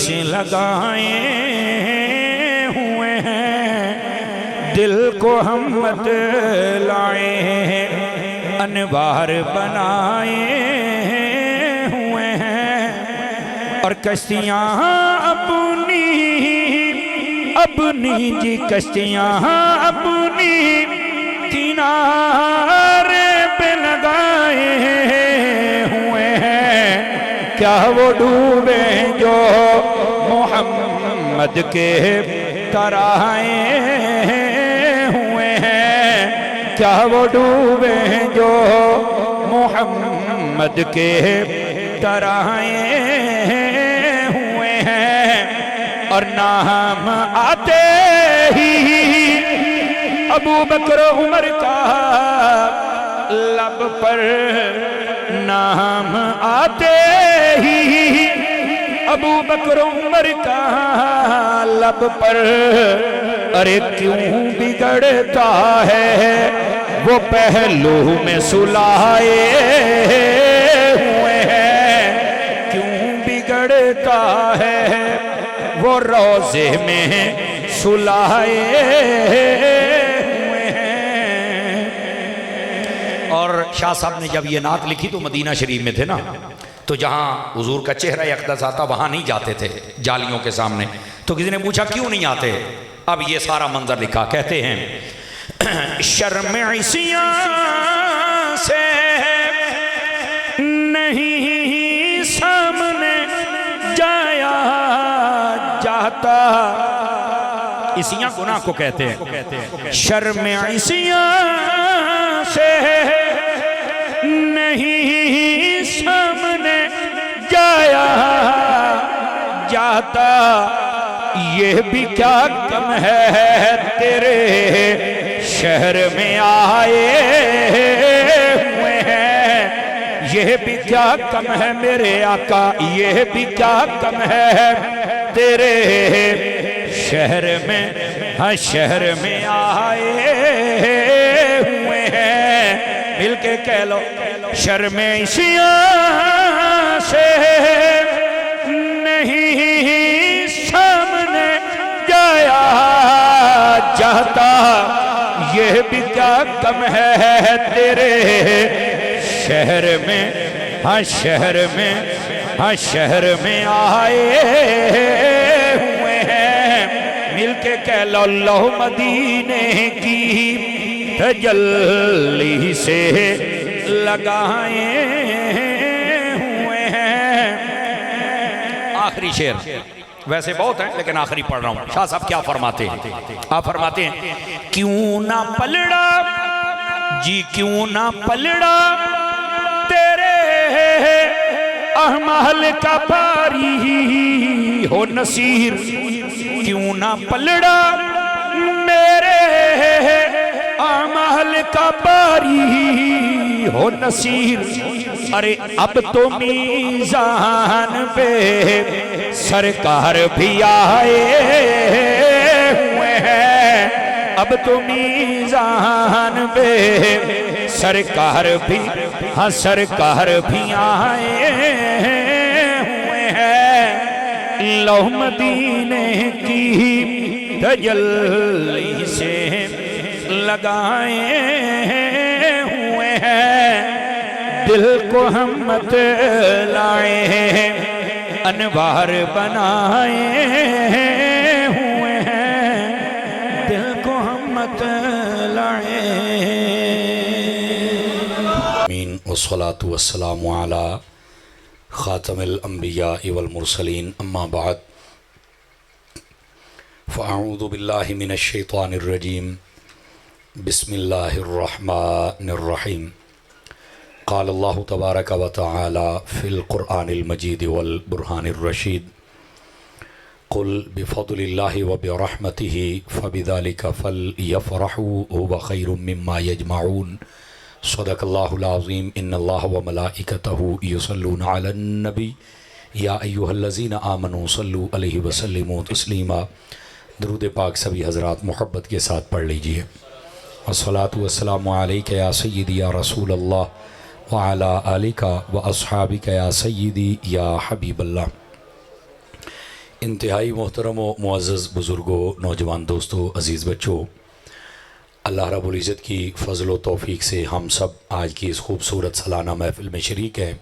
سے لگائے ہوئے ہیں، دل کو ہم مت لائے ہیں، انوار بنائے ہوئے ہیں، اور کشتیاں اپنی اپنی جی کشتیاں اپنی کنارے پہ لگائے ہوئے ہیں، کیا وہ ڈوبے جو محمد کے ترائے ہوئے ہیں، کیا وہ ڈوبے جو محمد کے ترائے ہوئے ہیں، اور نام آتے ہی ابو بکر عمر کا لب پر، نام آتے ہی ابو بکر عمر کا لب پر، ارے کیوں بگڑتا ہے وہ پہلو میں سلائے ہوئے ہیں، کیوں بگڑتا ہے وہ روضے میں سلائے ہوئے ہیں۔ اور شاہ صاحب نے جب یہ نعت لکھی تو مدینہ شریف میں تھے نا، تو جہاں حضور کا چہرہ اقدس آتا وہاں نہیں جاتے تھے جالیوں کے سامنے، تو کسی نے پوچھا کیوں نہیں آتے؟ اب یہ سارا منظر لکھا، کہتے ہیں شرم عصیاں سے نہیں سامنے جایا جاتا، عصیاں گناہ کو کہتے ہیں، شرم عصیاں سے نہیں سامنے جایا جاتا، یہ بھی کیا کم ہے تیرے شہر میں آئے ہوئے ہیں، یہ بھی کیا کم ہے میرے آقا، یہ بھی کیا کم ہے تیرے شہر میں، ہاں شہر میں آئے ہوئے ہیں، مل کے کہہ لو شرم عصیاں سے نہیں سامنے جایا جاتا، یہ بھی کیا کم ہے تیرے شہر میں، ہاں شہر میں، ہاں شہر میں آئے ہوئے ہیں، مل کے کہہ لو اللہ مدینے کی تجلی سے لگائے ہوئے ہیں۔ آخری شعر ویسے بہت ہیں لیکن آخری پڑھ رہا ہوں، شاہ صاحب کیا فرماتے ہیں؟ آپ فرماتے ہیں کیوں نہ پلڑا جی کیوں نہ پلڑا تیرے احمال کا باری ہو نصیر، کیوں نہ پلڑا میرے اعمال کا باری ہو نصیر، ارے اب تو میزان پہ سرکار بھی آئے ہوئے ہیں، اب تو میزان پہ سرکار بھی، ہاں سرکار بھی آئے ہوئے ہیں، لو مدینے کی تجلی سے لگائے ہوئے ہیں، دل کو ہم مت لائے ہیں، انوار بنائے ہوئے ہیں، دل کو ہم مت لائے۔ آمین والصلاة والسلام علی خاتم الانبیاء والمرسلین، اما بعد فاعوذ باللہ من الشیطان الرجیم، بسم اللہ الرحمن الرحیم، قال اللہ تبارک و تعالی فی القرآن المجید والبرہان الرشید، قل بفضل اللہ وبرحمتہ فبذلک فلیفرحوا هو خیر مما یجمعون، صدق اللہ العظیم، ان اللہ وملائکتہ یصلون علی النبی یا ایہا الذین آمنوا صلوا علیہ وسلموا تسلیما۔ درود پاک سبھی حضرات محبت کے ساتھ پڑھ لیجئے۔ والصلاة والسلام علیک یا سیدی یا رسول اللہ وعلی آلک و اصحابک یا سیدی یا حبیب اللہ۔ انتہائی محترم و معزز بزرگوں، نوجوان دوستوں، عزیز بچوں، اللہ رب العزت کی فضل و توفیق سے ہم سب آج کی اس خوبصورت سالانہ محفل میں شریک ہیں،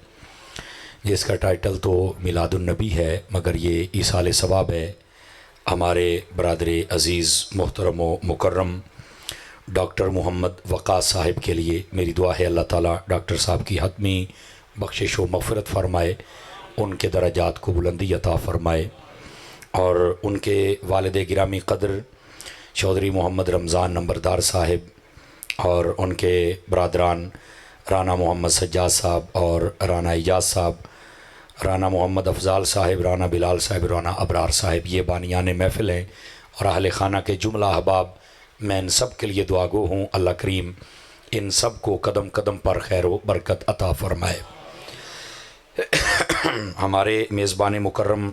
جس کا ٹائٹل تو میلاد النبی ہے، مگر یہ ایصال ثواب ہے۔ ہمارے برادر عزیز محترم و مکرم ڈاکٹر محمد وقاص صاحب کے لیے میری دعا ہے اللہ تعالیٰ ڈاکٹر صاحب کی حتمی بخشش و مغفرت فرمائے، ان کے درجات کو بلندی عطا فرمائے، اور ان کے والد گرامی قدر چودھری محمد رمضان نمبردار صاحب اور ان کے برادران رانا محمد سجاد صاحب اور رانا اعجاز صاحب، رانا محمد افضال صاحب، رانا بلال صاحب، رانا ابرار صاحب، یہ بانیان محفل ہیں، اور اہل خانہ کے جملہ احباب، میں ان سب کے لیے دعا گو ہوں اللہ کریم ان سب کو قدم قدم پر خیر و برکت عطا فرمائے۔ ہمارے میزبان مکرم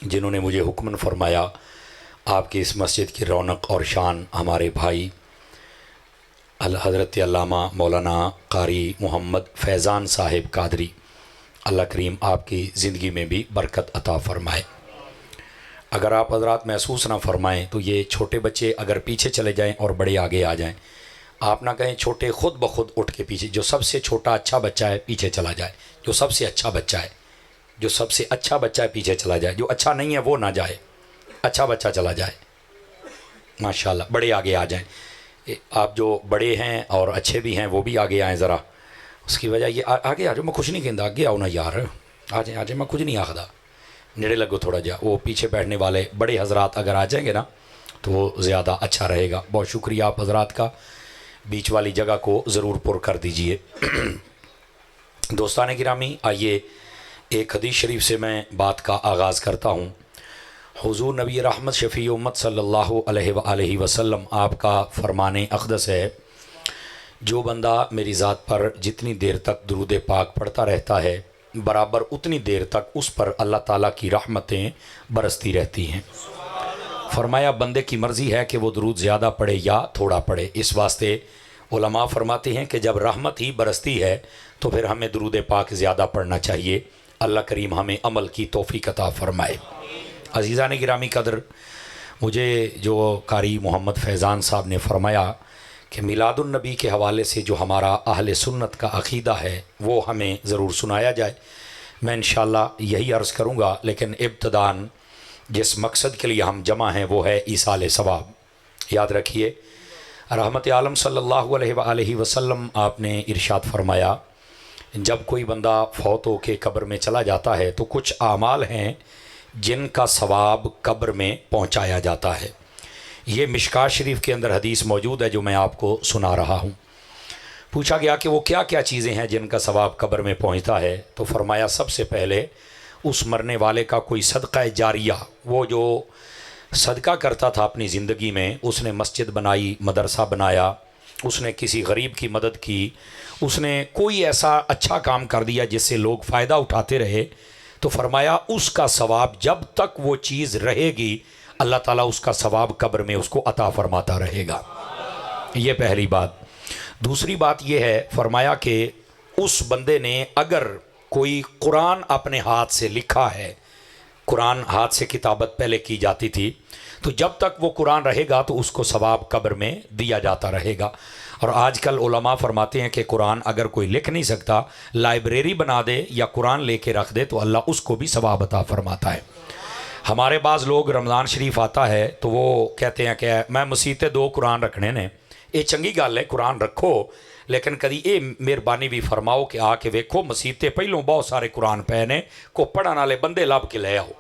جنہوں نے مجھے حکمن فرمایا آپ کی اس مسجد کی رونق اور شان، ہمارے بھائی حضرت علامہ مولانا قاری محمد فیضان صاحب قادری، اللہ کریم آپ کی زندگی میں بھی برکت عطا فرمائے۔ اگر آپ حضرات محسوس نہ فرمائیں تو یہ چھوٹے بچے اگر پیچھے چلے جائیں اور بڑے آگے آ جائیں، آپ نہ کہیں چھوٹے خود بخود اٹھ کے پیچھے، جو سب سے چھوٹا اچھا بچہ ہے پیچھے چلا جائے، جو سب سے اچھا بچہ ہے، جو سب سے اچھا بچہ ہے پیچھے چلا جائے، جو اچھا نہیں ہے وہ نہ جائے، اچھا بچہ چلا جائے، ماشاءاللہ۔ بڑے آگے آ جائیں، آپ جو بڑے ہیں اور اچھے بھی ہیں وہ بھی آگے آئیں ذرا، اس کی وجہ یہ آگے آ جاؤ، میں کچھ نہیں کہتا، آگے آؤ نا یار، آ جائیں، میں کچھ نہیں آخدا، نیڑے لگو تھوڑا جا، وہ پیچھے بیٹھنے والے بڑے حضرات اگر آ جائیں گے نا تو وہ زیادہ اچھا رہے گا۔ بہت شکریہ آپ حضرات کا، بیچ والی جگہ کو ضرور پر کر دیجئے۔ دوستان گرامی، آئیے ایک حدیث شریف سے میں بات کا آغاز کرتا ہوں۔ حضور نبی رحمت شفیع امت صلی اللہ علیہ وآلہ وسلم آپ کا فرمان اقدس ہے، جو بندہ میری ذات پر جتنی دیر تک درود پاک پڑھتا رہتا ہے برابر اتنی دیر تک اس پر اللہ تعالیٰ کی رحمتیں برستی رہتی ہیں۔ فرمایا بندے کی مرضی ہے کہ وہ درود زیادہ پڑھے یا تھوڑا پڑھے، اس واسطے علماء فرماتے ہیں کہ جب رحمت ہی برستی ہے تو پھر ہمیں درود پاک زیادہ پڑھنا چاہیے۔ اللہ کریم ہمیں عمل کی توفیق عطا فرمائے۔ عزیزان گرامی قدر، مجھے جو قاری محمد فیضان صاحب نے فرمایا کہ میلاد النبی کے حوالے سے جو ہمارا اہل سنت کا عقیدہ ہے وہ ہمیں ضرور سنایا جائے، میں انشاءاللہ یہی عرض کروں گا، لیکن ابتداً جس مقصد کے لیے ہم جمع ہیں وہ ہے ایصال ثواب۔ یاد رکھیے رحمت عالم صلی اللہ علیہ وآلہ وسلم آپ نے ارشاد فرمایا، جب کوئی بندہ فوت ہو کے قبر میں چلا جاتا ہے تو کچھ اعمال ہیں جن کا ثواب قبر میں پہنچایا جاتا ہے۔ یہ مشکات شریف کے اندر حدیث موجود ہے جو میں آپ کو سنا رہا ہوں۔ پوچھا گیا کہ وہ کیا کیا چیزیں ہیں جن کا ثواب قبر میں پہنچتا ہے، تو فرمایا سب سے پہلے اس مرنے والے کا کوئی صدقہ جاریہ، وہ جو صدقہ کرتا تھا اپنی زندگی میں، اس نے مسجد بنائی، مدرسہ بنایا، اس نے کسی غریب کی مدد کی، اس نے کوئی ایسا اچھا کام کر دیا جس سے لوگ فائدہ اٹھاتے رہے، تو فرمایا اس کا ثواب جب تک وہ چیز رہے گی اللہ تعالیٰ اس کا ثواب قبر میں اس کو عطا فرماتا رہے گا۔ یہ پہلی بات۔ دوسری بات یہ ہے، فرمایا کہ اس بندے نے اگر کوئی قرآن اپنے ہاتھ سے لکھا ہے، قرآن ہاتھ سے کتابت پہلے کی جاتی تھی، تو جب تک وہ قرآن رہے گا تو اس کو ثواب قبر میں دیا جاتا رہے گا۔ اور آج کل علماء فرماتے ہیں کہ قرآن اگر کوئی لکھ نہیں سکتا، لائبریری بنا دے یا قرآن لے کے رکھ دے تو اللہ اس کو بھی ثواب عطا فرماتا ہے۔ ہمارے بعض لوگ رمضان شریف آتا ہے تو وہ کہتے ہیں کہ میں مسیتے 2 قرآن رکھنے نے، یہ چنگی گل ہے، قرآن رکھو، لیکن کدی یہ مہربانی بھی فرماؤ کہ آ کے ویکھو مسیتے پہلوں بہت سارے قرآن پے نے، کو پڑھن والے بندے لب کے لے آؤ۔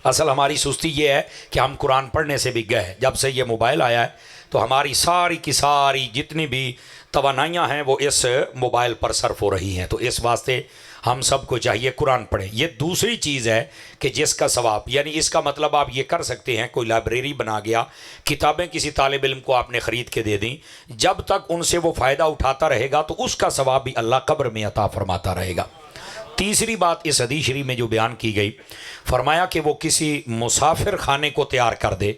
اصل ہماری سستی یہ ہے کہ ہم قرآن پڑھنے سے بھی گئے، جب سے یہ موبائل آیا ہے تو ہماری ساری کی ساری جتنی بھی توانائیاں ہیں وہ اس موبائل پر صرف ہو رہی ہیں، تو اس واسطے ہم سب کو چاہیے قرآن پڑھیں۔ یہ دوسری چیز ہے کہ جس کا ثواب، یعنی اس کا مطلب آپ یہ کر سکتے ہیں، کوئی لائبریری بنا گیا، کتابیں کسی طالب علم کو آپ نے خرید کے دے دیں، جب تک ان سے وہ فائدہ اٹھاتا رہے گا تو اس کا ثواب بھی اللہ قبر میں عطا فرماتا رہے گا۔ تیسری بات اس حدیث شریف میں جو بیان کی گئی، فرمایا کہ وہ کسی مسافر خانے کو تیار کر دے،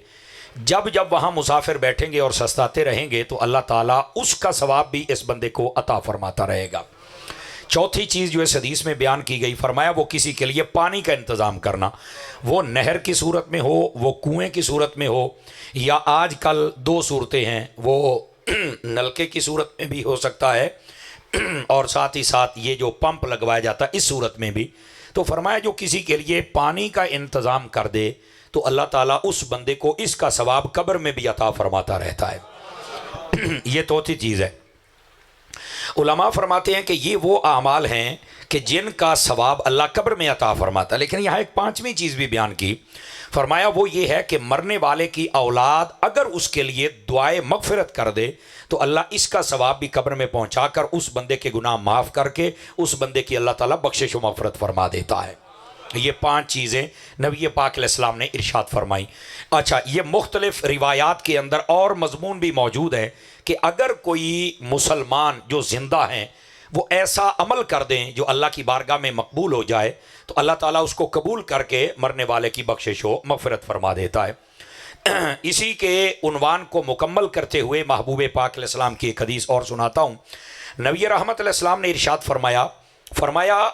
جب جب وہاں مسافر بیٹھیں گے اور سستاتے رہیں گے تو اللہ تعالیٰ اس کا ثواب بھی اس بندے کو عطا فرماتا رہے گا۔ چوتھی چیز جو اس حدیث میں بیان کی گئی، فرمایا وہ کسی کے لیے پانی کا انتظام کرنا، وہ نہر کی صورت میں ہو، وہ کنویں کی صورت میں ہو، یا آج کل دو صورتیں ہیں، وہ نلکے کی صورت میں بھی ہو سکتا ہے اور ساتھ ہی ساتھ یہ جو پمپ لگوایا جاتا ہے اس صورت میں بھی۔ تو فرمایا جو کسی کے لیے پانی کا انتظام کر دے تو اللہ تعالیٰ اس بندے کو اس کا ثواب قبر میں بھی عطا فرماتا رہتا ہے۔ یہ چوتھی چیز ہے۔ علماء فرماتے ہیں کہ یہ وہ اعمال ہیں کہ جن کا ثواب اللہ قبر میں عطا فرماتا ہے، لیکن یہاں ایک پانچویں چیز بھی بیان کی، فرمایا وہ یہ ہے کہ مرنے والے کی اولاد اگر اس کے لیے دعائے مغفرت کر دے تو اللہ اس کا ثواب بھی قبر میں پہنچا کر اس بندے کے گناہ معاف کر کے اس بندے کی اللہ تعالیٰ بخشش و مغفرت فرما دیتا ہے۔ یہ 5 چیزیں نبی پاک علیہ السلام نے ارشاد فرمائی۔ اچھا، یہ مختلف روایات کے اندر اور مضمون بھی موجود ہے کہ اگر کوئی مسلمان جو زندہ ہیں وہ ایسا عمل کر دیں جو اللہ کی بارگاہ میں مقبول ہو جائے تو اللہ تعالیٰ اس کو قبول کر کے مرنے والے کی بخشش و مغفرت فرما دیتا ہے۔ اسی کے عنوان کو مکمل کرتے ہوئے محبوب پاک علیہ السلام کی ایک حدیث اور سناتا ہوں۔ نبی رحمت علیہ السلام نے ارشاد فرمایا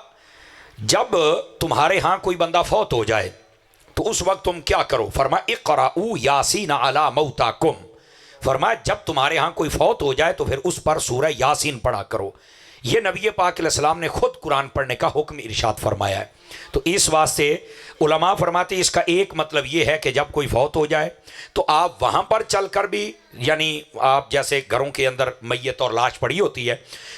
جب تمہارے ہاں کوئی بندہ فوت ہو جائے تو اس وقت تم کیا کرو؟ فرمایا اقرؤوا یاسین علی موتاکم، فرمایا جب تمہارے ہاں کوئی فوت ہو جائے تو پھر اس پر سورہ یاسین پڑھا کرو۔ یہ نبی پاک علیہ السلام نے خود قرآن پڑھنے کا حکم ارشاد فرمایا ہے۔ تو اس واسطے علماء فرماتے ہیں اس کا ایک مطلب یہ ہے کہ جب کوئی فوت ہو جائے تو آپ وہاں پر چل کر بھی، یعنی آپ جیسے گھروں کے اندر میت اور لاش پڑی ہوتی ہے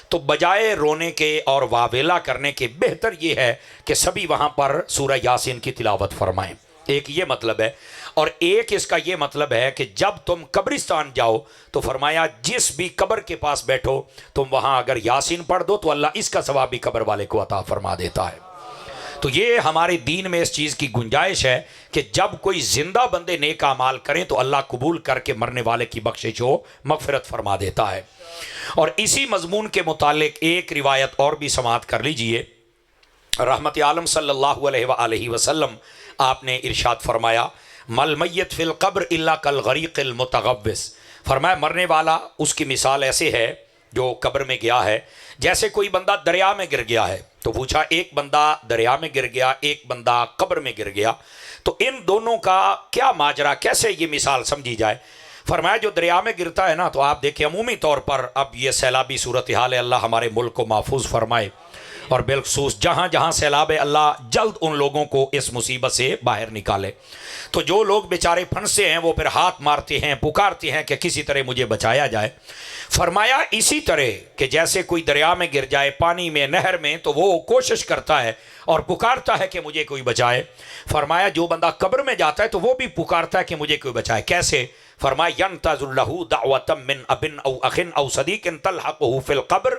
تو بجائے رونے کے اور واویلا کرنے کے بہتر یہ ہے کہ سبھی وہاں پر سورہ یاسین کی تلاوت فرمائیں۔ ایک یہ مطلب ہے، اور ایک اس کا یہ مطلب ہے کہ جب تم قبرستان جاؤ تو فرمایا جس بھی قبر کے پاس بیٹھو تم وہاں اگر یاسین پڑھ دو تو اللہ اس کا ثواب بھی قبر والے کو عطا فرما دیتا ہے۔ تو یہ ہمارے دین میں اس چیز کی گنجائش ہے کہ جب کوئی زندہ بندے نیک اعمال کریں تو اللہ قبول کر کے مرنے والے کی بخشش و مغفرت فرما دیتا ہے۔ اور اسی مضمون کے متعلق ایک روایت اور بھی سماعت کر لیجئے۔ رحمت عالم صلی اللہ علیہ وآلہ وسلم آپ نے ارشاد فرمایا مل میت فی القبر الا کالغریق المتغوص، فرمایا مرنے والا اس کی مثال ایسے ہے جو قبر میں گیا ہے جیسے کوئی بندہ دریا میں گر گیا ہے۔ تو پوچھا ایک بندہ دریا میں گر گیا، ایک بندہ قبر میں گر گیا، تو ان دونوں کا کیا ماجرا، کیسے یہ مثال سمجھی جائے؟ فرمایا جو دریا میں گرتا ہے نا تو آپ دیکھیں عمومی طور پر اب یہ سیلابی صورتحال ہے، اللہ ہمارے ملک کو محفوظ فرمائے، اور بالخصوص جہاں جہاں سیلاب ہے اللہ جلد ان لوگوں کو اس مصیبت سے باہر نکالے۔ تو جو لوگ بیچارے پھنسے ہیں وہ پھر ہاتھ مارتے ہیں، پکارتے ہیں کہ کسی طرح مجھے بچایا جائے۔ فرمایا اسی طرح کہ جیسے کوئی دریا میں گر جائے، پانی میں، نہر میں، تو وہ کوشش کرتا ہے اور پکارتا ہے کہ مجھے کوئی بچائے۔ فرمایا جو بندہ قبر میں جاتا ہے تو وہ بھی پکارتا ہے کہ مجھے کوئی بچائے۔ کیسے؟ فرمایا ینتظر لہ دعوۃ من اب او اخ او صدیق تلحقہ فی القبر،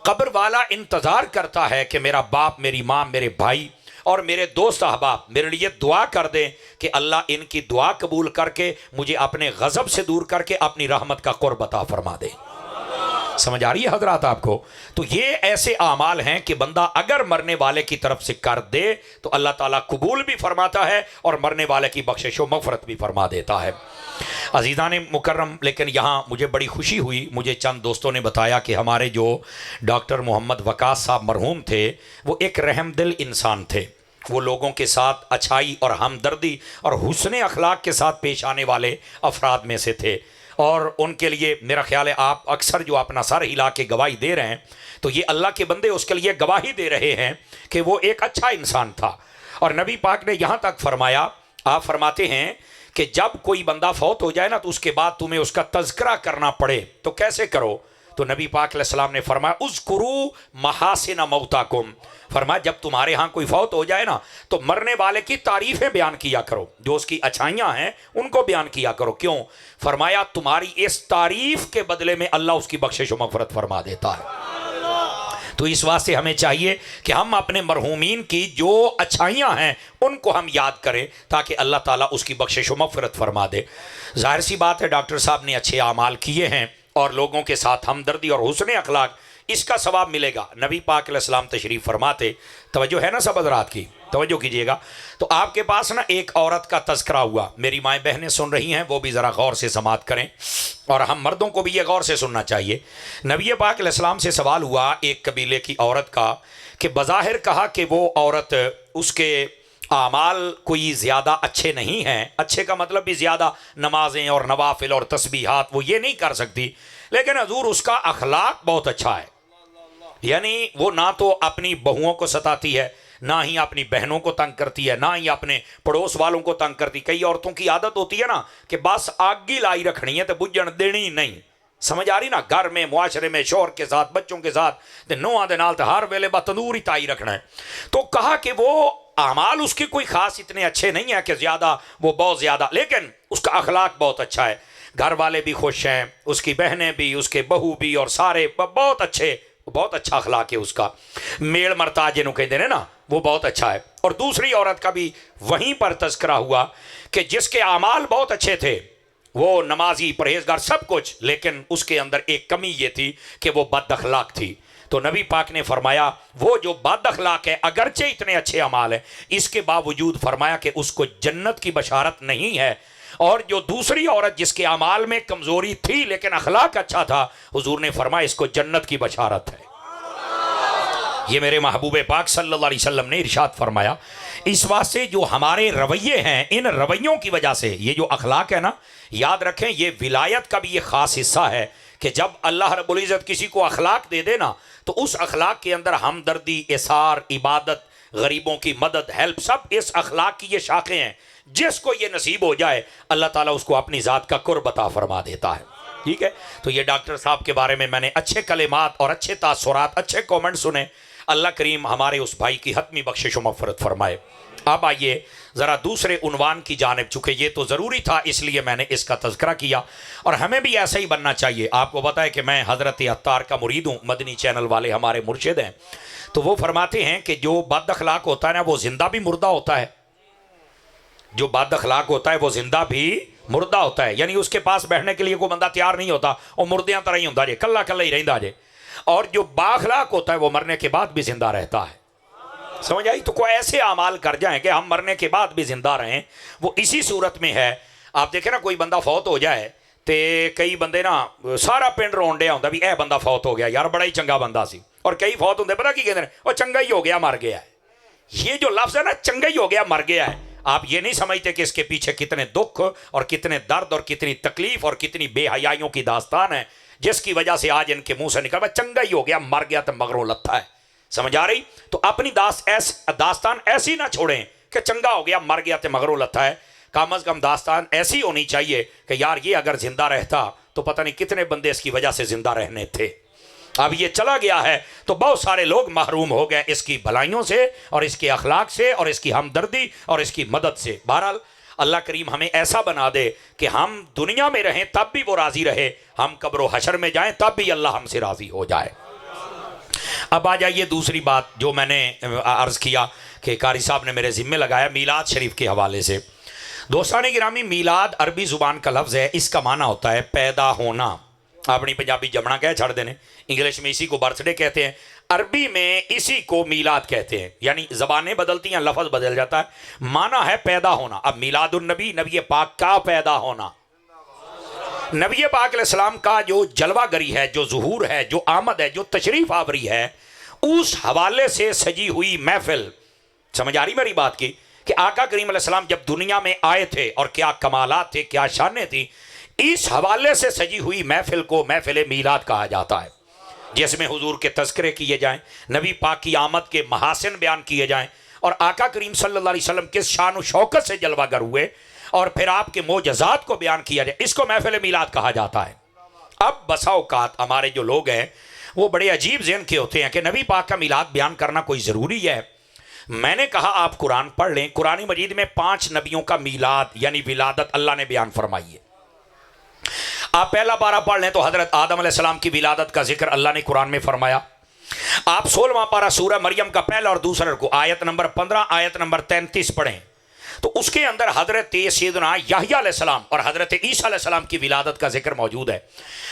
قبر والا انتظار کرتا ہے کہ میرا باپ، میری ماں، میرے بھائی اور میرے دوست احباب میرے لیے دعا کر دیں کہ اللہ ان کی دعا قبول کر کے مجھے اپنے غضب سے دور کر کے اپنی رحمت کا قرب عطا فرما دے۔ سمجھ آ رہی ہے حضرات آپ کو؟ تو یہ ایسے اعمال ہیں کہ بندہ اگر مرنے والے کی طرف سے کر دے تو اللہ تعالیٰ قبول بھی فرماتا ہے اور مرنے والے کی بخشش و مغفرت بھی فرما دیتا ہے۔ عزیزان مکرم، لیکن یہاں مجھے بڑی خوشی ہوئی، مجھے چند دوستوں نے بتایا کہ ہمارے جو ڈاکٹر محمد وقاص صاحب مرحوم تھے وہ ایک رحم دل انسان تھے، وہ لوگوں کے ساتھ اچھائی اور ہمدردی اور حسن اخلاق کے ساتھ پیش آنے والے افراد میں سے تھے، اور ان کے لیے میرا خیال ہے آپ اکثر جو اپنا سر ہلا کے گواہی دے رہے ہیں تو یہ اللہ کے بندے اس کے لیے گواہی دے رہے ہیں کہ وہ ایک اچھا انسان تھا۔ اور نبی پاک نے یہاں تک فرمایا، آپ فرماتے ہیں کہ جب کوئی بندہ فوت ہو جائے نا تو اس کے بعد تمہیں اس کا تذکرہ کرنا پڑے تو کیسے کرو؟ تو نبی پاک علیہ السلام نے فرمایا اذکروا محاسن موتاکم، فرمایا جب تمہارے ہاں کوئی فوت ہو جائے نا تو مرنے والے کی تعریفیں بیان کیا کرو، جو اس کی اچھائیاں ہیں ان کو بیان کیا کرو۔ کیوں؟ فرمایا تمہاری اس تعریف کے بدلے میں اللہ اس کی بخشش و مغفرت فرما دیتا ہے۔ تو اس واسطے ہمیں چاہیے کہ ہم اپنے مرحومین کی جو اچھائیاں ہیں ان کو ہم یاد کریں تاکہ اللہ تعالیٰ اس کی بخشش و مغفرت فرما دے۔ ظاہر سی بات ہے ڈاکٹر صاحب نے اچھے اعمال کیے ہیں اور لوگوں کے ساتھ ہمدردی اور حسن اخلاق اس کا ثواب ملے گا۔ نبی پاک علیہ السلام تشریف فرماتے، توجہ ہے نا سب حضرات کی، توجہ کیجئے گا، تو آپ کے پاس نا ایک عورت کا تذکرہ ہوا، میری مائیں بہنیں سن رہی ہیں وہ بھی ذرا غور سے سماعت کریں، اور ہم مردوں کو بھی یہ غور سے سننا چاہیے۔ نبی پاک علیہ السلام سے سوال ہوا ایک قبیلے کی عورت کا، کہ بظاہر کہا کہ وہ عورت اس کے اعمال کوئی زیادہ اچھے نہیں ہیں، اچھے کا مطلب بھی زیادہ نمازیں اور نوافل اور تسبیحات وہ یہ نہیں کر سکتی، لیکن حضور اس کا اخلاق بہت اچھا ہے، یعنی وہ نہ تو اپنی بہوؤں کو ستاتی ہے، نہ ہی اپنی بہنوں کو تنگ کرتی ہے، نہ ہی اپنے پڑوس والوں کو تنگ کرتی۔ کئی عورتوں کی عادت ہوتی ہے نا کہ بس آگ ہی لائی رکھنی ہے تو بجھن دینی ہی نہیں، سمجھ آ رہی نا، گھر میں معاشرے میں شوہر کے ساتھ بچوں کے ساتھ نوہاں دے نال ہر ویلے با تندور ہی تائی رکھنا ہے۔ تو کہا کہ وہ اعمال اس کے کوئی خاص اتنے اچھے نہیں ہیں کہ زیادہ وہ بہت زیادہ، لیکن اس کا اخلاق بہت اچھا ہے، گھر والے بھی خوش ہیں، اس کی بہنیں بھی، اس کے بہو بھی، اور سارے بہت اچھے، بہت اچھا اخلاق ہے اس کا، میل مرتا جنہوں کہتے ہیں نا وہ بہت اچھا ہے۔ اور دوسری عورت کا بھی وہیں پر تذکرہ ہوا کہ جس کے اعمال بہت اچھے تھے، وہ نمازی پرہیزگار سب کچھ، لیکن اس کے اندر ایک کمی یہ تھی کہ وہ بد اخلاق تھی۔ تو نبی پاک نے فرمایا وہ جو بد اخلاق ہے اگرچہ اتنے اچھے اعمال ہیں، اس کے باوجود فرمایا کہ اس کو جنت کی بشارت نہیں ہے، اور جو دوسری عورت جس کے اعمال میں کمزوری تھی لیکن اخلاق اچھا تھا، حضور نے فرمایا اس کو جنت کی بشارت ہے۔ یہ میرے محبوب پاک صلی اللہ علیہ وسلم نے ارشاد فرمایا۔ اس واسطے جو ہمارے رویے ہیں، ان رویوں کی وجہ سے یہ جو اخلاق ہے نا، یاد رکھیں یہ ولایت کا بھی یہ خاص حصہ ہے کہ جب اللہ رب العزت کسی کو اخلاق دے دے نا تو اس اخلاق کے اندر ہمدردی، اثار، عبادت، غریبوں کی مدد، ہیلپ، سب اس اخلاق کی یہ شاخیں ہیں۔ جس کو یہ نصیب ہو جائے اللہ تعالیٰ اس کو اپنی ذات کا قرب عطا فرما دیتا ہے، ٹھیک ہے۔ تو یہ ڈاکٹر صاحب کے بارے میں نے اچھے کلمات اور اچھے تاثرات، اچھے کومنٹ سنے۔ اللہ کریم ہمارے اس بھائی کی حتمی بخشش و مغفرت فرمائے۔ اب آئیے ذرا دوسرے عنوان کی جانب، چونکہ یہ تو ضروری تھا اس لیے میں نے اس کا تذکرہ کیا، اور ہمیں بھی ایسا ہی بننا چاہیے۔ آپ کو پتہ ہے کہ میں حضرت عطار کا مرید ہوں، مدنی چینل والے ہمارے مرشد ہیں، تو وہ فرماتے ہیں کہ جو بد اخلاق ہوتا ہے نا وہ زندہ بھی مردہ ہوتا ہے، جو بد اخلاق ہوتا ہے وہ زندہ بھی مردہ ہوتا ہے، یعنی اس کے پاس بیٹھنے کے لیے کوئی بندہ تیار نہیں ہوتا، اور مردیاں طرح ہی ہوتا جائے، کلا کلا ہی رہندا جائے، اور جو با اخلاق ہوتا ہے وہ مرنے کے بعد بھی زندہ رہتا ہے۔ سمجھ آئی؟ تو کوئی ایسے اعمال کر جائیں کہ ہم مرنے کے بعد بھی زندہ رہیں، وہ اسی صورت میں ہے۔ آپ دیکھیں نا کوئی بندہ فوت ہو جائے تو کئی بندے نا سارا پنڈ رون ڈیا ہوتا بھی اے بندہ فوت ہو گیا، یار بڑا ہی چنگا بندہ سی، اور کئی فوت ہوتے پتہ کی کہتے ہیں وہ چنگا ہی ہو گیا مر گیا ہے۔ یہ جو لفظ ہے نا چنگا ہی ہو گیا مر گیا ہے، آپ یہ نہیں سمجھتے کہ اس کے پیچھے کتنے دکھ اور کتنے درد اور کتنی تکلیف اور کتنی بے حیائیوں کی داستان ہے، جس کی وجہ سے آج ان کے منہ سے نکل چنگا ہی ہو گیا مر گیا تو مغروں لتھا ہے۔ سمجھ آ رہی؟ تو اپنی داستان ایسی نہ چھوڑیں کہ چنگا ہو گیا مر گیا تو مغروں لتھا ہے، کم از کم داستان ایسی ہونی چاہیے کہ یار یہ اگر زندہ رہتا تو پتہ نہیں کتنے بندے اس کی وجہ سے زندہ رہنے تھے، اب یہ چلا گیا ہے تو بہت سارے لوگ محروم ہو گئے اس کی بھلائیوں سے اور اس کے اخلاق سے اور اس کی ہمدردی اور اس کی مدد سے۔ بہرحال اللہ کریم ہمیں ایسا بنا دے کہ ہم دنیا میں رہیں تب بھی وہ راضی رہے، ہم قبر و حشر میں جائیں تب بھی اللہ ہم سے راضی ہو جائے۔ اب آ جائیے دوسری بات جو میں نے عرض کیا کہ قاری صاحب نے میرے ذمہ لگایا میلاد شریف کے حوالے سے۔ دوستان گرامی، میلاد عربی زبان کا لفظ ہے، اس کا معنی ہوتا ہے پیدا ہونا۔ اپنی پنجابی جمنا کہہ چھڑ دینے، انگلش میں اسی کو برتھ ڈے کہتے ہیں، عربی میں اسی کو میلاد کہتے ہیں، یعنی زبانیں بدلتی ہیں لفظ بدل جاتا ہے، معنی ہے پیدا ہونا۔ اب میلاد النبی، نبی پاک کا پیدا ہونا، نبی پاک علیہ السلام کا جو جلوہ گری ہے، جو ظہور ہے، جو آمد ہے، جو تشریف آوری ہے، اس حوالے سے سجی ہوئی محفل۔ سمجھ آ رہی میری بات کی کہ آقا کریم علیہ السلام جب دنیا میں آئے تھے اور کیا کمالات تھے، کیا شانیں تھی، اس حوالے سے سجی ہوئی محفل کو محفل میلاد کہا جاتا ہے، جس میں حضور کے تذکرے کیے جائیں، نبی پاک کی آمد کے محاسن بیان کیے جائیں، اور آقا کریم صلی اللہ علیہ وسلم کس شان و شوکت سے جلوہ گر ہوئے، اور پھر آپ کے معجزات کو بیان کیا جائے، اس کو محفل میلاد کہا جاتا ہے۔ اب بسا اوقات ہمارے جو لوگ ہیں وہ بڑے عجیب ذہن کے ہوتے ہیں کہ نبی پاک کا میلاد بیان کرنا کوئی ضروری ہے۔ میں نے کہا آپ قرآن پڑھ لیں، قرآن مجید میں 5 نبیوں کا میلاد یعنی ولادت اللہ نے بیان فرمائی ہے۔ آپ پہلا پارہ پڑھ لیں تو حضرت آدم علیہ السلام کی ولادت کا ذکر اللہ نے قرآن میں فرمایا۔ آپ 16واں پارہ سورہ مریم کا پہلا اور دوسرا رکوع آیت نمبر 15 آیت نمبر 33 پڑھیں۔ تو اس کے اندر حضرت سیدنا یحییٰ علیہ السلام اور حضرت عیسیٰ علیہ السلام کی ولادت کا ذکر موجود ہے۔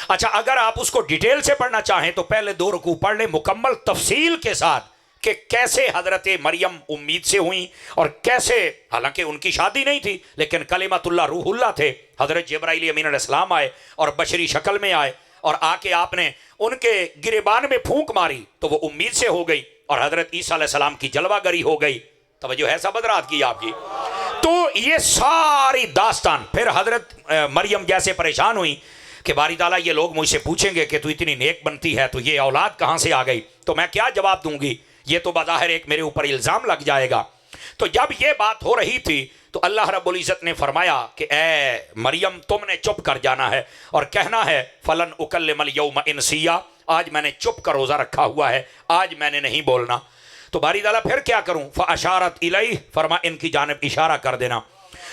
اچھا، اگر آپ اس کو ڈیٹیل سے پڑھنا چاہیں تو پہلے 2 رکوع پڑھ لیں مکمل تفصیل کے ساتھ کہ کیسے حضرت مریم امید سے ہوئیں اور کیسے، حالانکہ ان کی شادی نہیں تھی لیکن کلمۃ اللہ روح اللہ تھے، حضرت جبرائیل امین علیہ السلام آئے اور بشری شکل میں آئے اور آ کے آپ نے ان کے گریبان میں پھونک ماری تو وہ امید سے ہو گئی اور حضرت عیسیٰ علیہ السلام کی جلوہ گری ہو گئی۔ توجہ ہے سب حضرات کی آپ کی؟ تو یہ ساری داستان پھر حضرت مریم جیسے پریشان ہوئی کہ باری تعالیٰ یہ لوگ مجھ سے پوچھیں گے کہ تو اتنی نیک بنتی ہے تو یہ اولاد کہاں سے آ گئی، تو میں کیا جواب دوں گی؟ یہ تو بظاہر ایک میرے اوپر الزام لگ جائے گا۔ تو جب یہ بات ہو رہی تھی تو اللہ رب العزت نے فرمایا کہ اے مریم تم نے چپ کر جانا ہے اور کہنا ہے فلن اکلم الیوم انسیا، آج میں نے چپ کر روزہ رکھا ہوا ہے، آج میں نے نہیں بولنا۔ تو باری تعالیٰ پھر کیا کروں؟ فاشارت الیہ، فرما ان کی جانب اشارہ کر دینا۔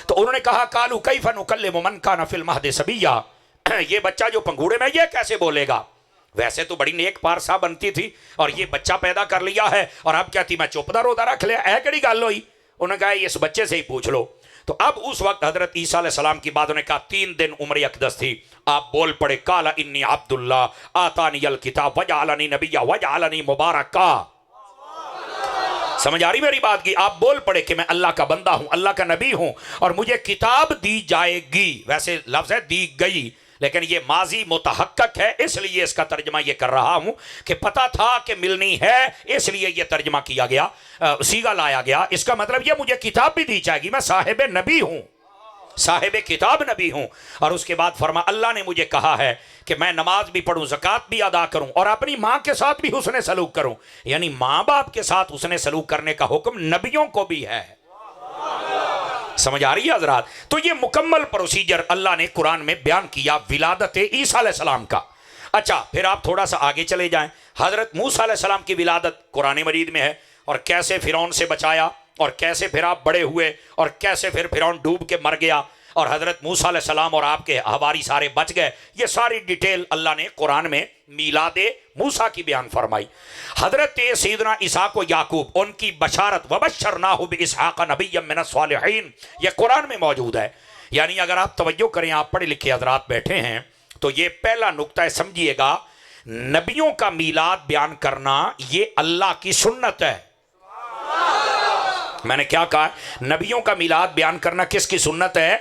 تو انہوں نے کہا قالوا کیف نکلم من کان فی المہد صبیا، یہ بچہ جو پنگوڑے میں یہ کیسے بولے گا؟ ویسے تو بڑی نیک پارسا بنتی تھی اور یہ بچہ پیدا کر لیا ہے اور اب کہتی میں چوپدہ روزہ رکھ لیا، اے کڑی گل ہوئی؟ انہوں نے کہا اس بچے سے ہی پوچھ لو۔ تو اب اس وقت حضرت عیسیٰ علیہ السلام کی بات، انہوں نے کہا 3 دن عمر اقدس تھی، آپ بول پڑے قال انی عبداللہ آتانی الکتاب وجعلنی نبیا وجعلنی مبارکا۔ سمجھ آ رہی میری بات کی؟ آپ بول پڑے کہ میں اللہ کا بندہ ہوں، اللہ کا نبی ہوں اور مجھے کتاب دی جائے گی۔ ویسے لفظ ہے دی گئی لیکن یہ ماضی متحقق ہے، اس لیے اس کا ترجمہ یہ کر رہا ہوں کہ پتہ تھا کہ ملنی ہے، اس لیے یہ ترجمہ کیا گیا، صیغہ لایا گیا۔ اس کا مطلب یہ مجھے کتاب بھی دی جائے گی، میں صاحب نبی ہوں، صاحب کتاب نبی ہوں۔ اور اس کے بعد فرما اللہ نے مجھے کہا ہے کہ میں نماز بھی پڑھوں، زکوٰۃ بھی ادا کروں اور اپنی ماں کے ساتھ بھی حسن سلوک کروں، یعنی ماں باپ کے ساتھ حسن سلوک کرنے کا حکم نبیوں کو بھی ہے۔ سمجھ آ رہی ہے حضرات؟ تو یہ مکمل پروسیجر اللہ نے قرآن میں بیان کیا ولادت عیسیٰ علیہ السلام کا۔ اچھا، پھر آپ تھوڑا سا آگے چلے جائیں، حضرت موسیٰ علیہ السلام کی ولادت قرآن مجید میں ہے اور کیسے فرعون سے بچایا اور کیسے پھر آپ بڑے ہوئے اور کیسے پھر فرعون ڈوب کے مر گیا اور حضرت موسیٰ علیہ السلام اور آپ کے حواری سارے بچ گئے۔ یہ ساری ڈیٹیل اللہ نے قرآن میں میلاد موسیٰ کی بیان فرمائی۔ حضرت سیدنا اسحاق و یعقوب، ان کی بشارت وبشرناہ باسحاق نبیا من الصالحین، یہ قرآن میں موجود ہے۔ یعنی اگر آپ توجہ کریں، آپ پڑھے لکھے حضرات بیٹھے ہیں تو یہ پہلا نقطہ سمجھیے گا، نبیوں کا میلاد بیان کرنا یہ اللہ کی سنت ہے۔ میں نے کیا کہا؟ نبیوں کا میلاد بیان کرنا کس کی سنت ہے؟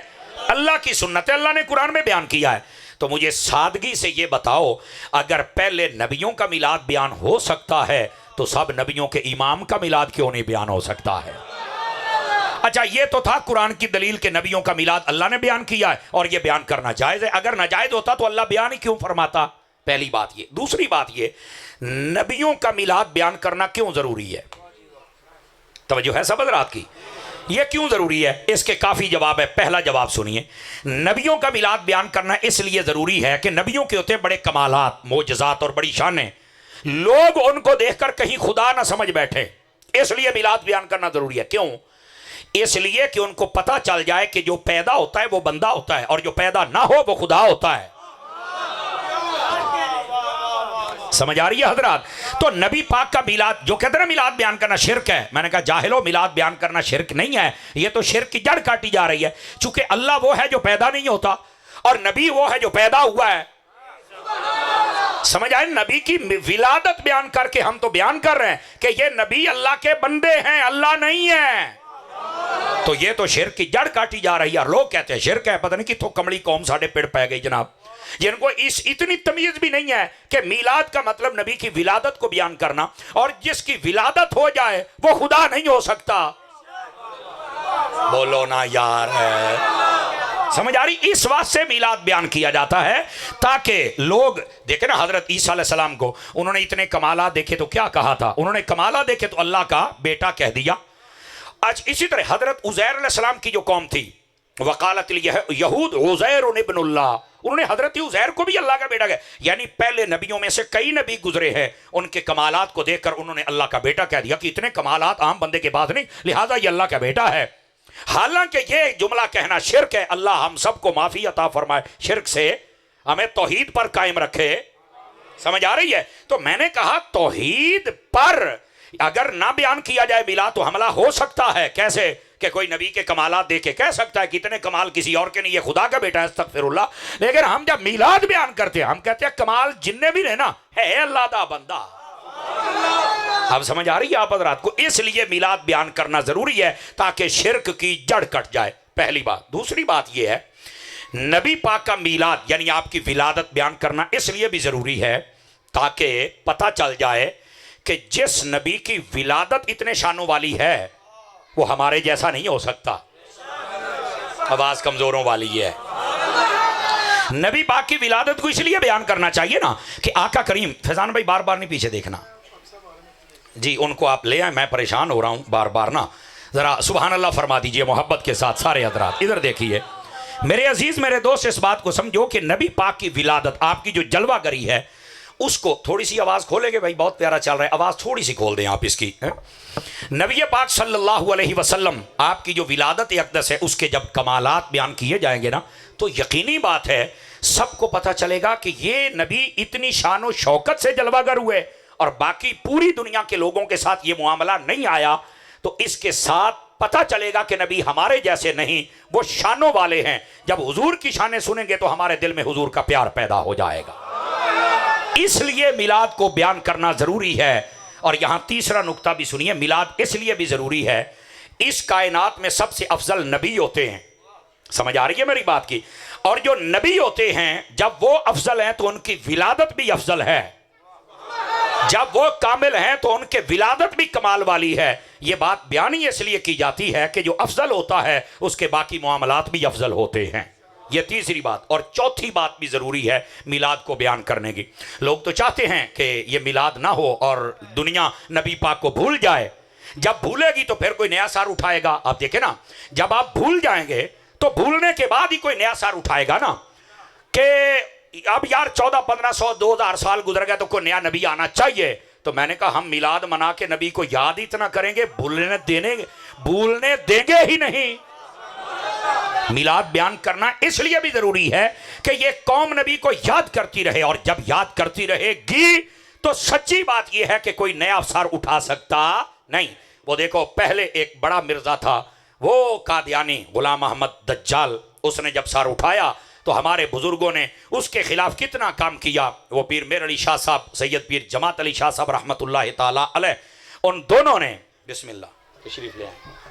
اللہ کی سنت ہے، اللہ نے قرآن میں بیان کیا ہے۔ تو مجھے سادگی سے یہ بتاؤ، اگر پہلے نبیوں کا میلاد بیان ہو سکتا ہے تو سب نبیوں کے امام کا میلاد کیوں نہیں بیان ہو سکتا ہے؟ اچھا، یہ تو تھا قرآن کی دلیل کہ نبیوں کا میلاد اللہ نے بیان کیا ہے اور یہ بیان کرنا جائز ہے۔ اگر ناجائز ہوتا تو اللہ بیان ہی کیوں فرماتا؟ پہلی بات یہ۔ دوسری بات یہ، نبیوں کا میلاد بیان کرنا کیوں ضروری ہے؟ توجہ ہے سب حضرات کی؟ یہ کیوں ضروری ہے؟ اس کے کافی جواب ہے۔ پہلا جواب سنیے، نبیوں کا میلاد بیان کرنا اس لیے ضروری ہے کہ نبیوں کے ہوتے بڑے کمالات، معجزات اور بڑی شانیں، لوگ ان کو دیکھ کر کہیں خدا نہ سمجھ بیٹھے، اس لیے میلاد بیان کرنا ضروری ہے۔ کیوں؟ اس لیے کہ ان کو پتہ چل جائے کہ جو پیدا ہوتا ہے وہ بندہ ہوتا ہے اور جو پیدا نہ ہو وہ خدا ہوتا ہے۔ سمجھ آ رہی ہے حضرات؟ تو نبی پاک کا میلاد، جو کہتے ہیں میلاد بیان کرنا شرک ہے، میں نے کہا جاہلو، میلاد بیان کرنا شرک نہیں ہے، یہ تو شرک کی جڑ کاٹی جا رہی ہے۔ چونکہ اللہ وہ ہے جو پیدا نہیں ہوتا اور نبی وہ ہے جو پیدا ہوا ہے۔ سمجھ آئے؟ نبی کی ولادت بیان کر کے ہم تو بیان کر رہے ہیں کہ یہ نبی اللہ کے بندے ہیں، اللہ نہیں ہے۔ تو یہ تو شرک کی جڑ کاٹی جا رہی ہے اور لوگ کہتے ہیں شرک ہے، پتہ نہیں کتوں کمڑی قوم ساڑھے پیڑ پہ گئی جناب، جن کو اتنی تمیز بھی نہیں ہے کہ میلاد کا مطلب نبی کی ولادت کو بیان کرنا، اور جس کی ولادت ہو جائے وہ خدا نہیں ہو سکتا۔ بولو نا یار، سمجھ آ رہی؟ اس واسطے میلاد بیان کیا جاتا ہے تاکہ لوگ دیکھیں نا حضرت عیسیٰ علیہ السلام کو، انہوں نے اتنے کمالات دیکھے تو کیا کہا تھا؟ انہوں نے کمالات دیکھے تو اللہ کا بیٹا کہہ دیا۔ آج اسی طرح حضرت عزیر علیہ السلام کی جو قوم تھی، وقالت الیہود عزیر ابن اللہ، انہوں نے حضرت عزیر کو بھی اللہ کا بیٹا کہا۔ یعنی پہلے نبیوں میں سے کئی نبی گزرے ہیں، ان کے کمالات کو دیکھ کر انہوں نے اللہ کا بیٹا کہہ دیا کہ اتنے کمالات عام بندے کے پاس نہیں، لہٰذا یہ اللہ کا بیٹا ہے۔ حالانکہ یہ جملہ کہنا شرک ہے۔ اللہ ہم سب کو معافی عطا فرمائے شرک سے، ہمیں توحید پر قائم رکھے۔ سمجھ آ رہی ہے؟ تو میں نے کہا توحید پر اگر نہ بیان کیا جائے میلاد تو حملہ ہو سکتا ہے۔ کیسے کہ کوئی نبی کے کمالات دے کے کہہ سکتا ہے کہ اتنے کمال کسی اور کے نہیں، یہ خدا کا بیٹا ہے استغفر اللہ. لیکن ہم جب میلاد بیان کرتے ہیں ہم کہتے ہیں کمال جننے بھی رہے نا ہے اللہ دا بندہ. اب سمجھ آ رہی ہے آپ حضرات کو؟ اس لیے میلاد بیان کرنا ضروری ہے تاکہ شرک کی جڑ کٹ جائے، پہلی بات. دوسری بات یہ ہے نبی پاک کا میلاد یعنی آپ کی ولادت بیان کرنا اس لیے بھی ضروری ہے تاکہ پتہ چل جائے کہ جس نبی کی ولادت اتنے شانوں والی ہے وہ ہمارے جیسا نہیں ہو سکتا. آواز کمزوروں والی ہے. نبی پاک کی ولادت کو اس لیے بیان کرنا چاہیے نا کہ آقا کریم، فیضان بھائی بار بار نہیں پیچھے دیکھنا جی، ان کو آپ لے آئیں، میں پریشان ہو رہا ہوں بار بار نا. ذرا سبحان اللہ فرما دیجئے محبت کے ساتھ سارے حضرات. ادھر دیکھیے میرے عزیز میرے دوست، اس بات کو سمجھو کہ نبی پاک کی ولادت، آپ کی جو جلوہ گری ہے اس کو تھوڑی سی آواز کھولیں گے بھائی، بہت پیارا چل رہا ہے، آواز تھوڑی سی کھول دیں آپ اس کی. نبی پاک صلی اللہ علیہ وسلم آپ کی جو ولادت اقدس ہے اس کے جب کمالات بیان کیے جائیں گے نا تو یقینی بات ہے سب کو پتہ چلے گا کہ یہ نبی اتنی شان و شوکت سے جلوہ گر ہوئے اور باقی پوری دنیا کے لوگوں کے ساتھ یہ معاملہ نہیں آیا. تو اس کے ساتھ پتہ چلے گا کہ نبی ہمارے جیسے نہیں، وہ شانوں والے ہیں. جب حضور کی شانیں سنیں گے تو ہمارے دل میں حضور کا پیار پیدا ہو جائے گا. اس لیے میلاد کو بیان کرنا ضروری ہے. اور یہاں تیسرا نقطہ بھی سنیے، میلاد اس لیے بھی ضروری ہے، اس کائنات میں سب سے افضل نبی ہوتے ہیں. سمجھ آ رہی ہے میری بات کی؟ اور جو نبی ہوتے ہیں جب وہ افضل ہیں تو ان کی ولادت بھی افضل ہے. جب وہ کامل ہیں تو ان کے ولادت بھی کمال والی ہے. یہ بات بیان ہی اس لیے کی جاتی ہے کہ جو افضل ہوتا ہے اس کے باقی معاملات بھی افضل ہوتے ہیں. یہ تیسری بات. اور چوتھی بات بھی ضروری ہے میلاد کو بیان کرنے کی. لوگ تو چاہتے ہیں کہ یہ میلاد نہ ہو اور دنیا نبی پاک کو بھول جائے. جب بھولے گی تو پھر کوئی نیا سار اٹھائے گا. آپ دیکھیں نا جب آپ بھول جائیں گے تو بھولنے کے بعد ہی کوئی نیا سار اٹھائے گا نا کہ اب یار 1400-1500 2000 سال گزر گئے تو کوئی نیا نبی آنا چاہیے. تو میں نے کہا ہم میلاد منا کے نبی کو یاد اتنا کریں گے بھولنے دیں گے ہی نہیں. میلاد بیان کرنا اس لیے بھی ضروری ہے کہ یہ قوم نبی کو یاد کرتی رہے، اور جب یاد کرتی رہے گی تو سچی بات یہ ہے کہ کوئی نیا افسار اٹھا سکتا نہیں. وہ دیکھو پہلے ایک بڑا مرزا تھا وہ قادیانی غلام احمد دجال، اس نے جب سار اٹھایا تو ہمارے بزرگوں نے اس کے خلاف کتنا کام کیا. وہ پیر میر علی شاہ صاحب، سید پیر جماعت علی شاہ صاحب رحمۃ اللہ تعالی علیہ، ان دونوں نے بسم اللہ تشریف لے آئے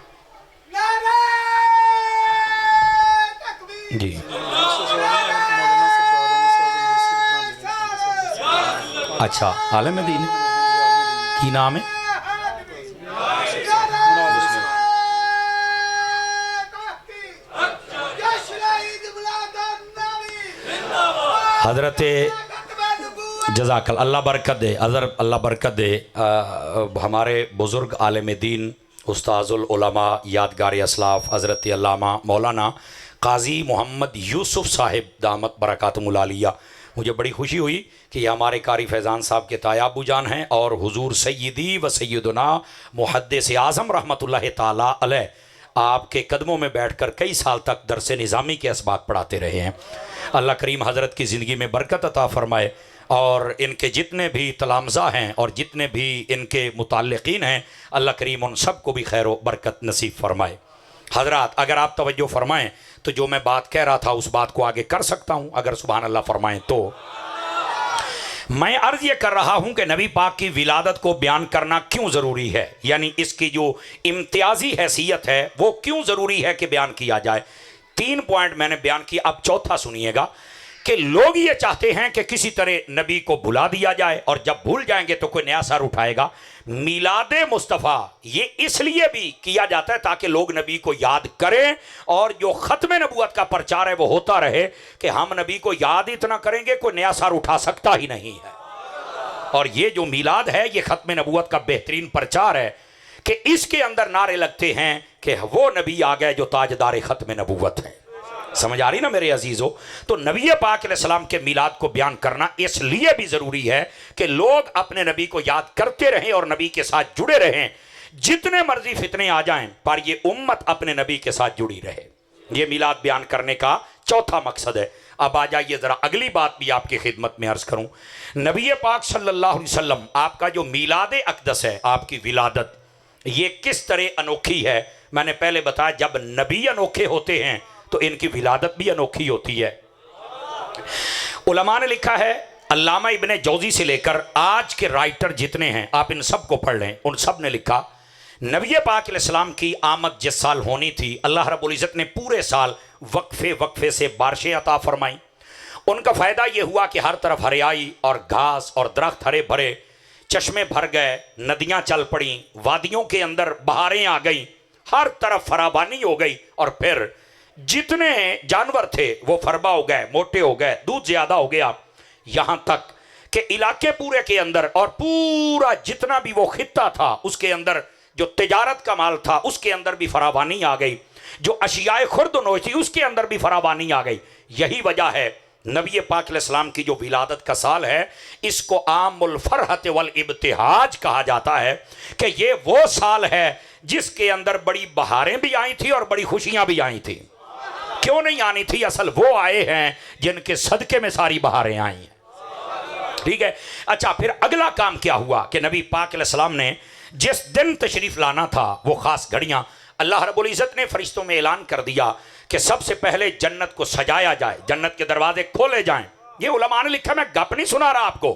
جی. اچھا عالم دین کی نام ہے؟ حضرت جزاک اللہ برکت دے، حضرت اللہ برکت دے. ہمارے بزرگ عالم دین استاذ العلماء یادگار اسلاف حضرت علامہ مولانا قاضی محمد یوسف صاحب دامت برکاتہم العالیہ، مجھے بڑی خوشی ہوئی کہ یہ ہمارے قاری فیضان صاحب کے تایا ابو جان ہیں اور حضور سیدی و سیدنا محدث اعظم رحمۃ اللہ تعالی علیہ آپ کے قدموں میں بیٹھ کر کئی سال تک درس نظامی کے اسباق پڑھاتے رہے ہیں. اللہ کریم حضرت کی زندگی میں برکت عطا فرمائے اور ان کے جتنے بھی تلامذہ ہیں اور جتنے بھی ان کے متعلقین ہیں اللہ کریم ان سب کو بھی خیر و برکت نصیب فرمائے. حضرات اگر آپ توجہ فرمائیں تو جو میں بات کہہ رہا تھا اس بات کو آگے کر سکتا ہوں اگر سبحان اللہ فرمائیں تو. میں عرض یہ کر رہا ہوں کہ نبی پاک کی ولادت کو بیان کرنا کیوں ضروری ہے، یعنی اس کی جو امتیازی حیثیت ہے وہ کیوں ضروری ہے کہ بیان کیا جائے. 3 پوائنٹ میں نے بیان کیا، اب چوتھا سنیے گا کہ لوگ یہ چاہتے ہیں کہ کسی طرح نبی کو بھلا دیا جائے اور جب بھول جائیں گے تو کوئی نیا سر اٹھائے گا. میلاد مصطفیٰ یہ اس لیے بھی کیا جاتا ہے تاکہ لوگ نبی کو یاد کریں اور جو ختم نبوت کا پرچار ہے وہ ہوتا رہے کہ ہم نبی کو یاد اتنا کریں گے کوئی نیا سر اٹھا سکتا ہی نہیں ہے. اور یہ جو میلاد ہے یہ ختم نبوت کا بہترین پرچار ہے کہ اس کے اندر نعرے لگتے ہیں کہ وہ نبی آ گئے جو تاجدار ختم نبوت ہے. سمجھ آ رہی نا میرے عزیزو؟ تو نبی پاک علیہ السلام کے میلاد کو بیان کرنا اس لیے بھی ضروری ہے کہ لوگ اپنے نبی کو یاد کرتے رہیں اور نبی کے ساتھ جڑے رہیں. جتنے مرضی فتنے آ جائیں پر یہ امت اپنے نبی کے ساتھ جڑی رہے. یہ میلاد بیان کرنے کا چوتھا مقصد ہے. اب آ جائیے ذرا اگلی بات بھی آپ کی خدمت میں عرض کروں. نبی پاک صلی اللہ علیہ وسلم آپ کا جو میلاد اقدس ہے، آپ کی ولادت، یہ کس طرح انوکھی ہے میں نے پہلے بتایا جب نبی انوکھے ہوتے ہیں تو ان کی ولادت بھی انوکھی ہوتی ہے۔ علماء نے لکھا ہے، علامہ ابن جوزی سے لے کر آج کے رائٹر جتنے ہیں آپ ان سب کو پڑھ لیں، ان سب نے لکھا نبی پاک علیہ السلام کی آمد جس سال ہونی تھی، اللہ رب العزت نے پورے سال وقفے سے بارشیں عطا فرمائیں۔ ان کا فائدہ یہ ہوا کہ ہر طرف ہریائی اور گھاس اور درخت ہرے بھرے، چشمے بھر گئے، ندیاں چل پڑیں، وادیوں کے اندر بہاریں آ گئیں، ہر طرف فراوانی ہو گئی، اور پھر جتنے جانور تھے وہ فربا ہو گئے، موٹے ہو گئے، دودھ زیادہ ہو گیا، یہاں تک کہ علاقے پورے کے اندر اور پورا جتنا بھی وہ خطہ تھا اس کے اندر جو تجارت کا مال تھا اس کے اندر بھی فراوانی آ گئی، جو اشیاء خرد و نوش تھی اس کے اندر بھی فراوانی آ گئی۔ یہی وجہ ہے نبی پاک علیہ السلام کی جو ولادت کا سال ہے اس کو عام الفرحت والابتہاج کہا جاتا ہے کہ یہ وہ سال ہے جس کے اندر بڑی بہاریں بھی آئی تھی اور بڑی خوشیاں بھی آئی تھی۔ کیوں نہیں آنی تھی؟ اصل وہ آئے ہیں جن کے صدقے میں ساری بہاریں آئی ہیں۔ ٹھیک ہے، اچھا پھر اگلا کام کیا ہوا کہ نبی پاک علیہ السلام نے جس دن تشریف لانا تھا وہ خاص گھڑیاں اللہ رب العزت نے فرشتوں میں اعلان کر دیا کہ سب سے پہلے جنت کو سجایا جائے، جنت کے دروازے کھولے جائیں۔ یہ علماء نے لکھا، میں گپ نہیں سنا رہا آپ کو۔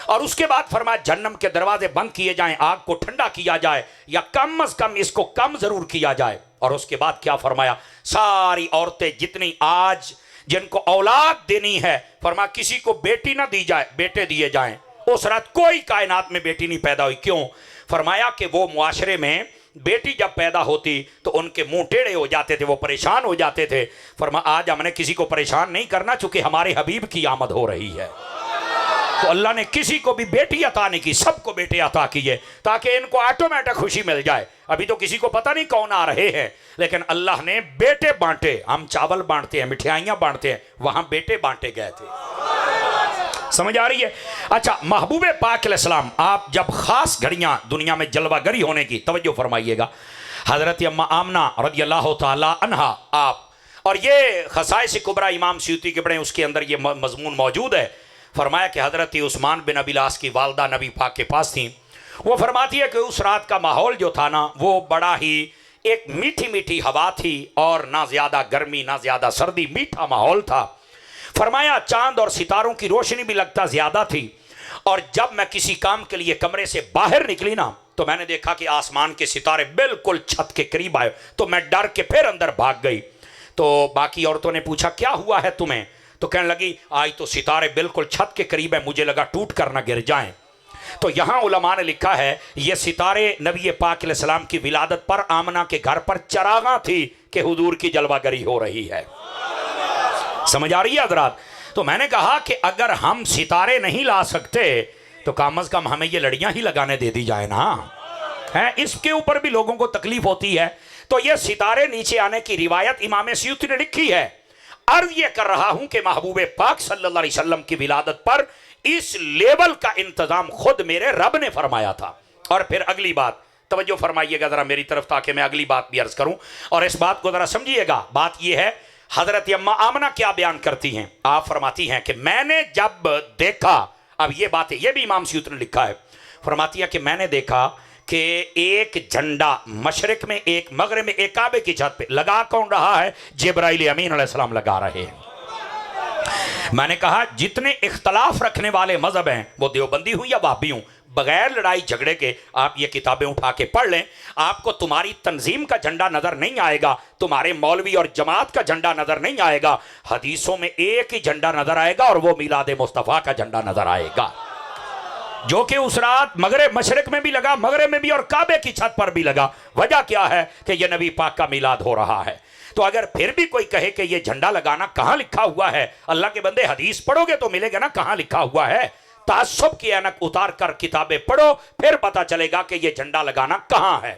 اور اس کے بعد فرمایا جہنم کے دروازے بند کیے جائیں، آگ کو ٹھنڈا کیا جائے یا کم از کم اس کو کم ضرور کیا جائے۔ اور اس کے بعد کیا فرمایا؟ ساری عورتیں جتنی آج جن کو اولاد دینی ہے فرمایا کسی کو بیٹی نہ دی جائے، بیٹے دیے جائیں۔ اس رات کوئی کائنات میں بیٹی نہیں پیدا ہوئی۔ کیوں؟ فرمایا کہ وہ معاشرے میں بیٹی جب پیدا ہوتی تو ان کے منہ ٹیڑھے ہو جاتے تھے، وہ پریشان ہو جاتے تھے۔ فرمایا آج ہم نے کسی کو پریشان نہیں کرنا چونکہ ہمارے حبیب کی آمد ہو رہی ہے، تو اللہ نے کسی کو بھی بیٹی عطا نہیں کی، سب کو بیٹے عطا کیے تاکہ ان کو آٹومیٹک خوشی مل جائے۔ ابھی تو کسی کو پتہ نہیں کون آ رہے ہیں، لیکن اللہ نے بیٹے بانٹے۔ ہم چاول بانٹتے ہیں، مٹھائیاں بانٹتے ہیں، وہاں بیٹے بانٹے گئے تھے۔ سمجھ آ رہی ہے؟ اچھا، محبوب پاک علیہ السلام آپ جب خاص گھڑیاں دنیا میں جلوہ گری ہونے کی، توجہ فرمائیے گا، حضرت اماں آمنہ رضی اللہ تعالی عنہا آپ، اور یہ خصائص کبریٰ امام سیوطی کے پڑھیں اس کے اندر یہ مضمون موجود ہے۔ فرمایا کہ حضرت عثمان بن ابی العاص کی والدہ نبی پاک کے پاس تھیں، وہ فرماتی ہے کہ اس رات کا ماحول جو تھا نا وہ بڑا ہی ایک میٹھی میٹھی ہوا تھی، اور نہ زیادہ گرمی نہ زیادہ سردی، میٹھا ماحول تھا۔ فرمایا چاند اور ستاروں کی روشنی بھی لگتا زیادہ تھی، اور جب میں کسی کام کے لیے کمرے سے باہر نکلی نا تو میں نے دیکھا کہ آسمان کے ستارے بالکل چھت کے قریب آئے، تو میں ڈر کے پھر اندر بھاگ گئی۔ تو باقی عورتوں نے پوچھا کیا ہوا ہے تمہیں؟ تو کہنے لگی آج تو ستارے بالکل چھت کے قریب ہیں، مجھے لگا ٹوٹ کر نہ گر جائیں۔ تو یہاں علماء نے لکھا ہے یہ ستارے نبی پاک علیہ السلام کی ولادت پر آمنہ کے گھر پر چراغاں تھی کہ حضور کی جلوہ گری ہو رہی ہے۔ سمجھ آ رہی ہے حضرات؟ تو میں نے کہا کہ اگر ہم ستارے نہیں لا سکتے تو کم از کم ہمیں یہ لڑیاں ہی لگانے دے دی جائے نا، اس کے اوپر بھی لوگوں کو تکلیف ہوتی ہے۔ تو یہ ستارے نیچے آنے کی روایت امام سیوطی نے لکھی ہے۔ عرض یہ کر رہا ہوں کہ محبوب پاک صلی اللہ علیہ وسلم کی ولادت پر اس لیول کا انتظام خود میرے رب نے فرمایا تھا۔ اور پھر اگلی بات توجہ فرمائیے گا ذرا میری طرف تاکہ میں اگلی بات بھی عرض کروں، اور اس بات کو ذرا سمجھیے گا۔ بات یہ ہے حضرت اماں آمنہ کیا بیان کرتی ہیں؟ آپ فرماتی ہیں کہ میں نے جب دیکھا، اب یہ باتیں یہ بھی امام سیوطی نے لکھا ہے، فرماتی ہے کہ میں نے دیکھا کہ ایک جھنڈا مشرق میں، ایک مغرب میں، ایک کعبے کی چھت پہ لگا کون رہا ہے؟ جبرائیل امین علیہ السلام لگا رہے ہیں۔ میں نے کہا جتنے اختلاف رکھنے والے مذہب ہیں وہ دیوبندی ہوں یا وہابی ہوں، بغیر لڑائی جھگڑے کے آپ یہ کتابیں اٹھا کے پڑھ لیں، آپ کو تمہاری تنظیم کا جھنڈا نظر نہیں آئے گا، تمہارے مولوی اور جماعت کا جھنڈا نظر نہیں آئے گا، حدیثوں میں ایک ہی جھنڈا نظر آئے گا اور وہ میلاد مصطفیٰ کا جھنڈا نظر آئے گا، جو کہ اس رات مغرب مشرق میں بھی لگا، مغرب میں بھی، اور کعبے کی چھت پر بھی لگا۔ وجہ کیا ہے؟ کہ یہ نبی پاک کا میلاد ہو رہا ہے۔ تو اگر پھر بھی کوئی کہے کہ یہ جھنڈا لگانا کہاں لکھا ہوا ہے، اللہ کے بندے حدیث پڑھو گے تو ملے گا نا کہاں لکھا ہوا ہے۔ تعصب کی اینک اتار کر کتابیں پڑھو، پھر پتا چلے گا کہ یہ جھنڈا لگانا کہاں ہے۔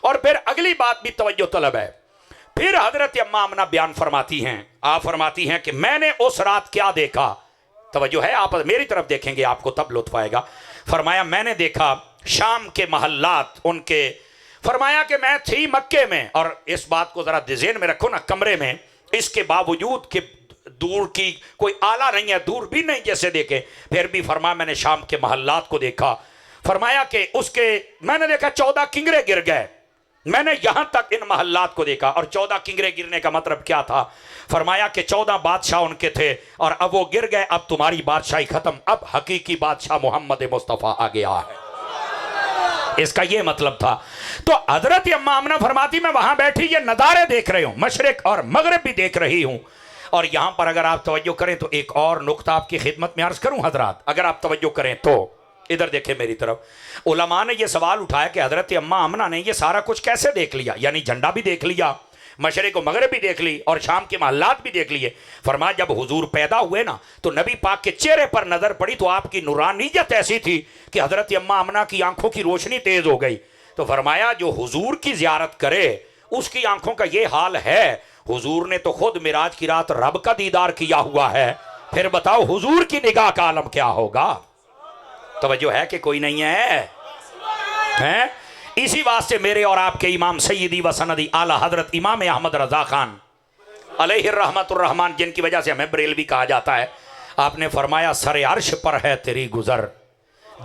اور پھر اگلی بات بھی توجہ طلب ہے۔ پھر حضرت اماں آمنہ بیان فرماتی ہیں، آپ فرماتی ہیں کہ میں نے اس رات کیا دیکھا، توجہ ہے، آپ میری طرف دیکھیں گے آپ کو تب لطف آئے گا۔ فرمایا میں نے دیکھا شام کے محلات ان کے، فرمایا کہ میں تھی مکے میں، اور اس بات کو ذرا ذہن میں رکھو نا، کمرے میں، اس کے باوجود کہ دور کی کوئی آلہ نہیں ہے، دور بھی نہیں جیسے دیکھیں، پھر بھی فرمایا میں نے شام کے محلات کو دیکھا۔ فرمایا کہ اس کے میں نے دیکھا 14 کنگرے گر گئے، میں نے یہاں تک ان محلات کو دیکھا. اور 14 کنگرے گرنے کا مطلب کیا تھا؟ فرمایا کہ 14 بادشاہ ان کے تھے اور اب وہ گر گئے, اب تمہاری بادشاہی ختم, اب حقیقی بادشاہ محمد مصطفیٰ آ گیا ہے. اس کا یہ مطلب تھا. تو حضرت اماں آمنہ فرماتی میں وہاں بیٹھی یہ نظارے دیکھ رہی ہوں, مشرق اور مغرب بھی دیکھ رہی ہوں. اور یہاں پر اگر آپ توجہ کریں تو ایک اور نقطہ آپ کی خدمت میں عرض کروں حضرات, اگر آپ توجہ کریں تو ادھر دیکھیں میری طرف. علماء نے یہ سوال اٹھایا کہ حضرت اماں آمنہ نے یہ سارا کچھ کیسے دیکھ لیا؟ یعنی جھنڈا بھی دیکھ لیا, مشرق و مغرب بھی دیکھ لی, اور شام کے محلات بھی دیکھ لیے. فرمایا جب حضور پیدا ہوئے نا تو نبی پاک کے چہرے پر نظر پڑی تو آپ کی نورانیت ایسی تھی کہ حضرت اماں آمنہ کی آنکھوں کی روشنی تیز ہو گئی. تو فرمایا جو حضور کی زیارت کرے اس کی آنکھوں کا یہ حال ہے. حضور نے تو خود معراج کی رات رب کا دیدار کیا ہوا ہے, پھر بتاؤ حضور کی نگاہ کا عالم کیا ہوگا؟ توجہ ہے کہ کوئی نہیں ہے؟ اسی واسطے میرے اور آپ کے امام سیدی و سندی اعلیٰ حضرت امام احمد رضا خان علیہ الرحمت الرحمن, جن کی وجہ سے ہمیں بریلوی کہا جاتا ہے, آپ نے فرمایا سر عرش پر ہے تیری گزر,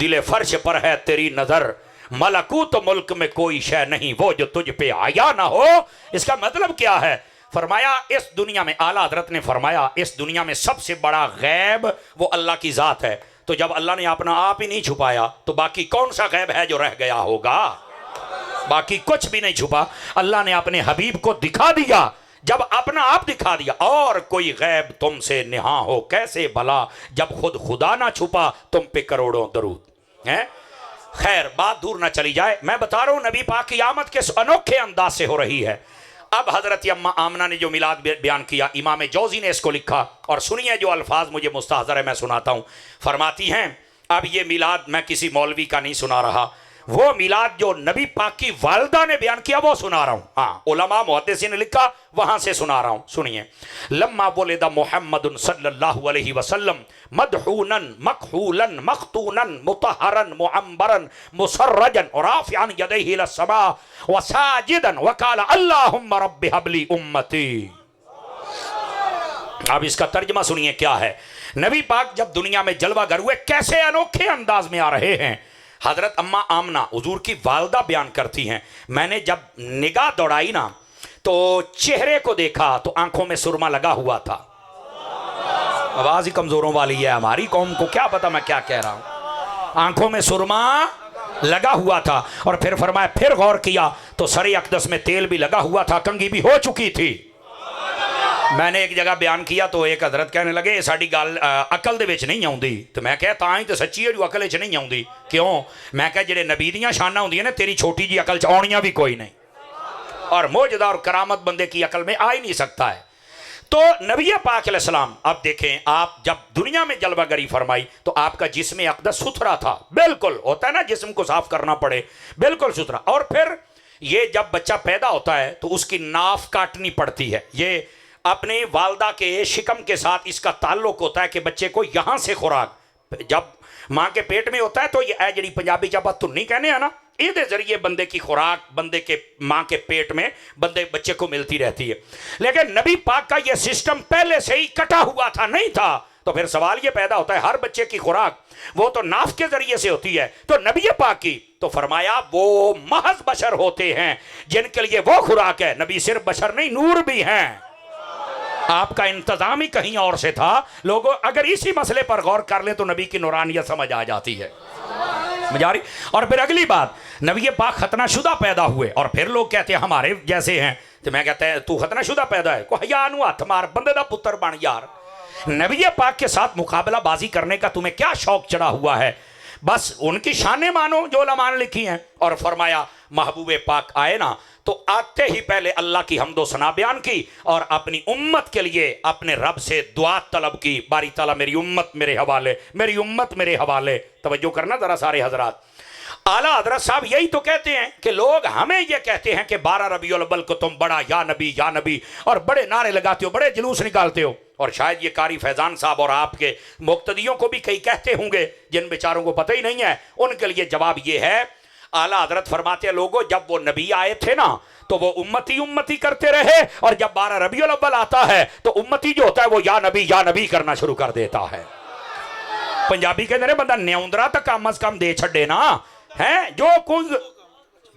دل فرش پر ہے تیری نظر, ملکوت ملک میں کوئی شے نہیں وہ جو تجھ پہ آیا نہ ہو. اس کا مطلب کیا ہے؟ فرمایا اس دنیا میں, اعلیٰ حضرت نے فرمایا اس دنیا میں سب سے بڑا غیب وہ اللہ کی ذات ہے. تو جب اللہ نے اپنا آپ ہی نہیں چھپایا تو باقی کون سا غیب ہے جو رہ گیا ہوگا؟ باقی کچھ بھی نہیں چھپا. اللہ نے اپنے حبیب کو دکھا دیا, جب اپنا آپ دکھا دیا, اور کوئی غیب تم سے نہاں ہو کیسے بھلا, جب خود خدا نہ چھپا تم پہ کروڑوں درود ہیں. خیر بات دور نہ چلی جائے, میں بتا رہا ہوں نبی پاک کی آمد کس انوکھے انداز سے ہو رہی ہے. اب حضرت اماں آمنہ نے جو میلاد بیان کیا, امام جوزی نے اس کو لکھا, اور سنیے جو الفاظ مجھے مستحضر ہے میں سناتا ہوں. فرماتی ہیں اب یہ میلاد میں کسی مولوی کا نہیں سنا رہا, وہ میلاد جو نبی پاک کی والدہ نے بیان کیا وہ سنا رہا ہوں. ہاں علماء محدثین نے لکھا وہاں سے سنا رہا ہوں. سنیے. لما ولد محمد صلی اللہ علیہ وسلم مدحونا مکحولا مختونا مطہرا معمبرا مسرجا رافعا یدیہ الی السماء وساجدا وقال اللہم رب هب لی امتی. اب اس کا ترجمہ سنیے کیا ہے. نبی پاک جب دنیا میں جلوہ گر ہوئے کیسے انوکھے انداز میں آ رہے ہیں. حضرت اماں آمنہ حضور کی والدہ بیان کرتی ہیں, میں نے جب نگاہ دوڑائی نا تو چہرے کو دیکھا تو آنکھوں میں سرما لگا ہوا تھا. آواز ہی کمزوروں والی ہے, ہماری قوم کو کیا پتا میں کیا کہہ رہا ہوں. آنکھوں میں سرما لگا ہوا تھا. اور پھر فرمایا پھر غور کیا تو سر اقدس میں تیل بھی لگا ہوا تھا, کنگھی بھی ہو چکی تھی. میں نے ایک جگہ بیان کیا تو ایک حضرت کہنے لگے ساڑی گال عقل دے وچ نہیں آؤندی. تو میں کہا تاں ہی تو سچی ہے جو عقل وچ نہیں آؤندی. کیوں؟ میں کہا جڑے نبی دیاں شاناں ہوندیاں نے تیری چھوٹی جی عقل چ آونیاں بھی کوئی نہیں, اور معجزہ اور کرامت بندے کی عقل میں آ ہی نہیں سکتا ہے. تو نبی پاک علیہ السلام, اب دیکھیں آپ جب دنیا میں جلوہ گری فرمائی تو آپ کا جسم اقدس ستھرا تھا, بالکل ہوتا ہے نا جسم کو صاف کرنا پڑے, بالکل ستھرا. اور پھر یہ جب بچہ پیدا ہوتا ہے تو اس کی ناف کاٹنی پڑتی ہے. یہ اپنے والدہ کے شکم کے ساتھ اس کا تعلق ہوتا ہے کہ بچے کو یہاں سے خوراک, جب ماں کے پیٹ میں ہوتا ہے تو یہ جڑی پنجابی چاپا تنی کہنے ہیں نا, یہ ذریعے بندے کی خوراک بندے کے ماں کے پیٹ میں بچے کو ملتی رہتی ہے. لیکن نبی پاک کا یہ سسٹم پہلے سے ہی کٹا ہوا تھا, نہیں تھا. تو پھر سوال یہ پیدا ہوتا ہے ہر بچے کی خوراک وہ تو ناف کے ذریعے سے ہوتی ہے, تو نبی پاک کی تو فرمایا وہ محض بشر ہوتے ہیں جن کے لیے وہ خوراک ہے. نبی صرف بشر نہیں نور بھی ہیں. آپ کا انتظام ہی کہیں اور سے تھا. لوگوں اگر اسی مسئلے پر غور کر لیں تو نبی کی نورانیت سمجھ آ جاتی ہے. مجاری. اور پھر اگلی بات, نبی پاک ختنہ شدہ پیدا ہوئے, اور پھر لوگ کہتے ہیں ہمارے جیسے ہیں, تو میں کہتا ہے تو ختنہ شدہ پیدا ہے, کو حیا نو ہاتھ مار, بندے دا پتر بن یار. نبی پاک کے ساتھ مقابلہ بازی کرنے کا تمہیں کیا شوق چڑھا ہوا ہے؟ بس ان کی شانیں مانو جو علماء نے لکھی ہیں. اور فرمایا محبوب پاک آئے نا تو آتے ہی پہلے اللہ کی حمد و ثنا بیان کی اور اپنی امت کے لیے اپنے رب سے دعا طلب کی, باری تعالیٰ میری امت میرے حوالے, میری امت میرے حوالے. توجہ کرنا ذرا سارے حضرات. اعلیٰ حضرت صاحب یہی تو کہتے ہیں کہ لوگ ہمیں یہ کہتے ہیں کہ 12 ربیع الاول کو تم بڑا یا نبی, اور بڑے نعرے لگاتے ہو, بڑے جلوس نکالتے ہو. اور شاید یہ قاری فیضان صاحب اور آپ کے مقتدیوں کو بھی کئی کہتے ہوں گے جن بیچاروں کو پتہ ہی نہیں ہے. ان کے لیے جواب یہ ہے, اعلیٰ حضرت فرماتے ہیں لوگوں جب وہ نبی آئے تھے نا تو وہ امتی کرتے رہے, اور جب 12 ربیع الاول آتا ہے تو امتی جو ہوتا ہے وہ یا نبی کرنا شروع کر دیتا ہے. پنجابی کہتے ہیں بندہ نیوندرا تو کم از کم دے چھڑے نا, ہیں جو کوئی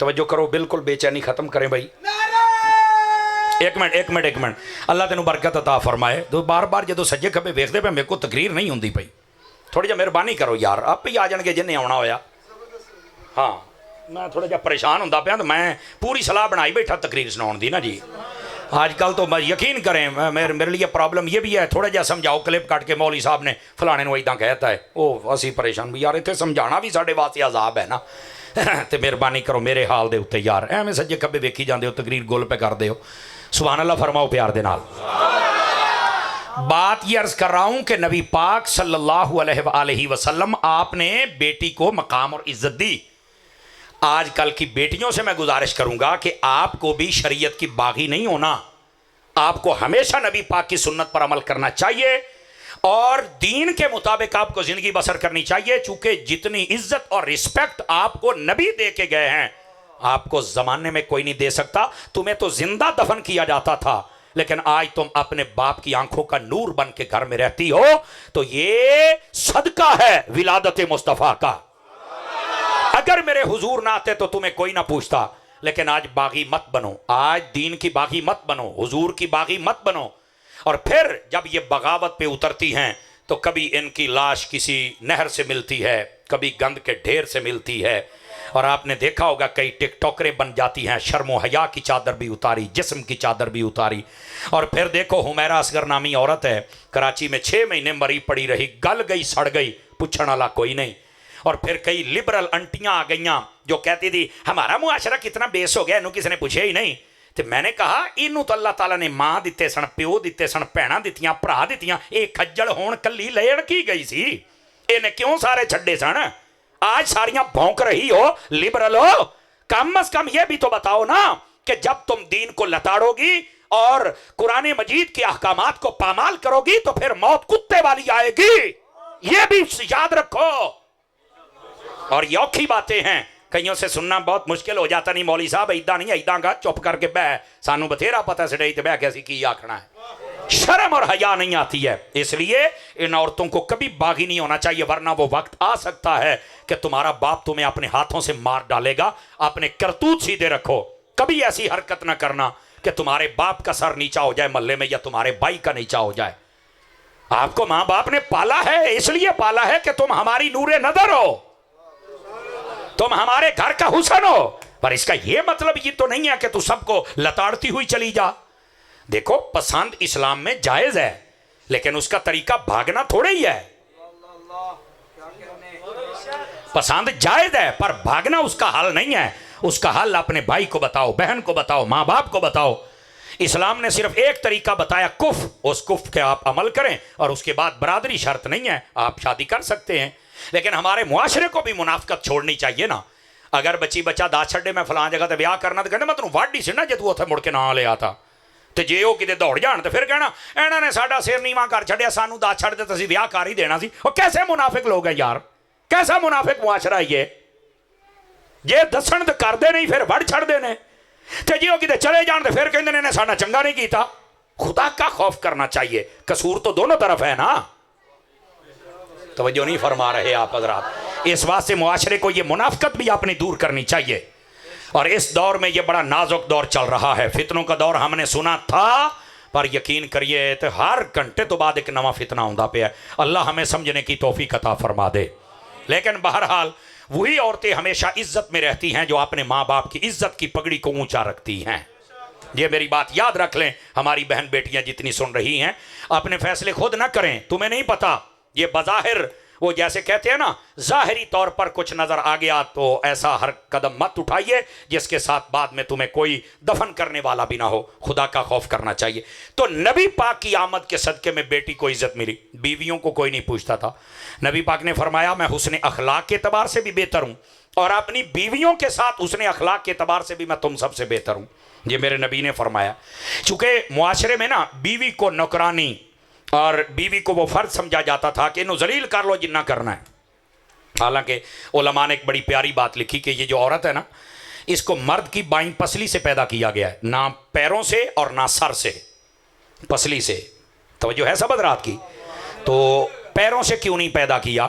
توجہ کرو, بالکل بے چینی ختم کریں بھائی. ایک منٹ اللہ تینوں برکت عطا فرمائے. تو بار بار جدو سجے کھبے ویکھدے پے میرے کو تقریر نہیں ہوندی پئی. تھوڑی جا مہربانی کرو یار, آپ ہی آ جان گے جن آنا ہویا. ہاں میں تھوڑا جا پریشان ہوں پیا, تو میں پوری صلاح بنائی بیٹھا تقریر سناؤن دی نا جی. آج کل تو یقین کریں میرے لیے پرابلم یہ بھی ہے, تھوڑا جا سمجھاؤ کلپ کٹ کے مولوی صاحب نے فلانے نو ایداں کہتا ہے, او اسی پریشان بھی یار اتنے سمجھانا بھی ساڈے واسطے عذاب ہے نا. تے مہربانی کرو میرے حال دے اتنے یار, ایویں سجے کھبے ویکھی جاندے ہو, تقریر گول پہ کر دے ہو. سبحان اللہ فرماؤ پیار دے نال. بات یہ عرض کر رہا ہوں کہ نبی پاک صلی اللہ علیہ وآلہ وسلم آپ نے بیٹی کو مقام اور عزت دی. آج کل کی بیٹیوں سے میں گزارش کروں گا کہ آپ کو بھی شریعت کی باغی نہیں ہونا. آپ کو ہمیشہ نبی پاک کی سنت پر عمل کرنا چاہیے اور دین کے مطابق آپ کو زندگی بسر کرنی چاہیے, چونکہ جتنی عزت اور رسپیکٹ آپ کو نبی دے کے گئے ہیں آپ کو زمانے میں کوئی نہیں دے سکتا. تمہیں تو زندہ دفن کیا جاتا تھا, لیکن آج تم اپنے باپ کی آنکھوں کا نور بن کے گھر میں رہتی ہو, تو یہ صدقہ ہے ولادت مصطفیٰ کا. اگر میرے حضور نہ آتے تو تمہیں کوئی نہ پوچھتا. لیکن آج باغی مت بنو, آج دین کی باغی مت بنو, حضور کی باغی مت بنو. اور پھر جب یہ بغاوت پہ اترتی ہیں تو کبھی ان کی لاش کسی نہر سے ملتی ہے, کبھی گند کے ڈھیر سے ملتی ہے. اور آپ نے دیکھا ہوگا کئی ٹک ٹاکریں بن جاتی ہیں, شرم و حیا کی چادر بھی اتاری, جسم کی چادر بھی اتاری. اور پھر دیکھو حمیرہ اصغر نامی عورت ہے, کراچی میں 6 مہینے مری پڑی رہی, گل گئی سڑ گئی, پوچھنے والا کوئی نہیں. اور پھر کئی لبرل انٹیاں آ گئیاں جو کہتی تھی ہمارا معاشرہ کتنا بیس ہو گیا, انہوں کسی نے پوچھے ہی نہیں. تو میں نے کہا انہوں تو اللہ تعالیٰ نے ماں دیتے سن, پیو دیتے سن, بھیناں دتیاں, بھرا دتیاں, ایک کھجڑ ہون کلی لیڑ کی گئی سی, انہیں کیوں سارے چھڈے سن. آج ساریاں بھونک رہی ہو, لبرل ہو, کم از کم یہ بھی تو بتاؤ نا کہ جب تم دین کو لتاڑو گی اور قرآن مجید کے احکامات کو پامال کرو گی تو پھر موت کتے والی آئے گی, یہ بھی یاد رکھو. اور یہ اوکھی باتیں ہیں, کئیوں سے سننا بہت مشکل ہو جاتا, نہیں مولوی صاحب ایداں نہیں ایداں گا, چپ کر کے بہ, سانو بتھیرا پتہ سڑے تے بہ کے اسی کی آکھنا ہے. شرم اور حیا نہیں آتی ہے, اس لیے ان عورتوں کو کبھی باغی نہیں ہونا چاہیے, ورنہ وہ وقت آ سکتا ہے کہ تمہارا باپ تمہیں اپنے ہاتھوں سے مار ڈالے گا. اپنے کرتوت سیدھے رکھو, کبھی ایسی حرکت نہ کرنا کہ تمہارے باپ کا سر نیچا ہو جائے محلے میں یا تمہارے بھائی کا نیچا ہو جائے. آپ کو ماں باپ نے پالا ہے, اس لیے پالا ہے کہ تم ہماری نور نظر ہو, تم ہمارے گھر کا حسن ہو. پر اس کا یہ مطلب یہ تو نہیں ہے کہ تو سب کو لتاڑتی ہوئی چلی جا. دیکھو پسند اسلام میں جائز ہے, لیکن اس کا طریقہ بھاگنا تھوڑے ہی ہے. پسند جائز ہے پر بھاگنا اس کا حل نہیں ہے. اس کا حل اپنے بھائی کو بتاؤ, بہن کو بتاؤ, ماں باپ کو بتاؤ. اسلام نے صرف ایک طریقہ بتایا کف, اس کف کے آپ عمل کریں اور اس کے بعد برادری شرط نہیں ہے, آپ شادی کر سکتے ہیں. لیکن ہمارے معاشرے کو بھی منافقت چھوڑنی چاہیے نا. اگر بچی بچہ دا چھڑے میں فلان جگہ تے بیاہ کرنا تو کہنا میں تنوں واڈی سی نا جے تو اتھے مڑ کے نہ لے آتا, تے جے وہ کتے دوڑ جان تو پھر کہنا انہوں نے ساڈا سر نیواں کر چھڑیا, سانو دا چھڑ دے تسی بیاہ کر ہی دینا سی. وہ کیسے منافق لوگ ہیں یار, کیسا منافق معاشرہ یہ, جے دسن تے کر دے نہیں پھر وڑ چھڑ دے نے, تے جے وہ کتے چلے جان تو پھر کہندے نے ساڈا چنگا نہیں کیتا. خدا کا خوف کرنا چاہیے, قصور تو دونوں طرف ہے نا. توجہ نہیں فرما رہے آپ حضرات. اس واسطے معاشرے کو یہ منافقت بھی اپنی دور کرنی چاہیے. اور اس دور میں یہ بڑا نازک دور چل رہا ہے, فتنوں کا دور ہم نے سنا تھا, پر یقین کریے تو ہر گھنٹے تو بعد ایک نواں فتنہ ہوندا پیا ہے. اللہ ہمیں سمجھنے کی توفیق عطا فرما دے. لیکن بہرحال وہی عورتیں ہمیشہ عزت میں رہتی ہیں جو اپنے ماں باپ کی عزت کی پگڑی کو اونچا رکھتی ہیں. یہ میری بات یاد رکھ لیں, ہماری بہن بیٹیاں جتنی سن رہی ہیں اپنے فیصلے خود نہ کریں, تمہیں نہیں پتا. یہ بظاہر وہ جیسے کہتے ہیں نا, ظاہری طور پر کچھ نظر آ گیا تو ایسا ہر قدم مت اٹھائیے جس کے ساتھ بعد میں تمہیں کوئی دفن کرنے والا بھی نہ ہو. خدا کا خوف کرنا چاہیے. تو نبی پاک کی آمد کے صدقے میں بیٹی کو عزت ملی, بیویوں کو کوئی نہیں پوچھتا تھا. نبی پاک نے فرمایا میں حسن اخلاق کے اعتبار سے بھی بہتر ہوں, اور اپنی بیویوں کے ساتھ حسن اخلاق کے اعتبار سے بھی میں تم سب سے بہتر ہوں. یہ میرے نبی نے فرمایا. چونکہ معاشرے میں نا بیوی کو نوکرانی اور بیوی کو وہ فرض سمجھا جاتا تھا کہ انہوں ذلیل کر لو جنہ کرنا ہے. حالانکہ علماء نے ایک بڑی پیاری بات لکھی کہ یہ جو عورت ہے نا, اس کو مرد کی بائیں پسلی سے پیدا کیا گیا ہے, نہ پیروں سے اور نہ سر سے, پسلی سے. توجہ ہے سب حضرات کی؟ تو پیروں سے کیوں نہیں پیدا کیا؟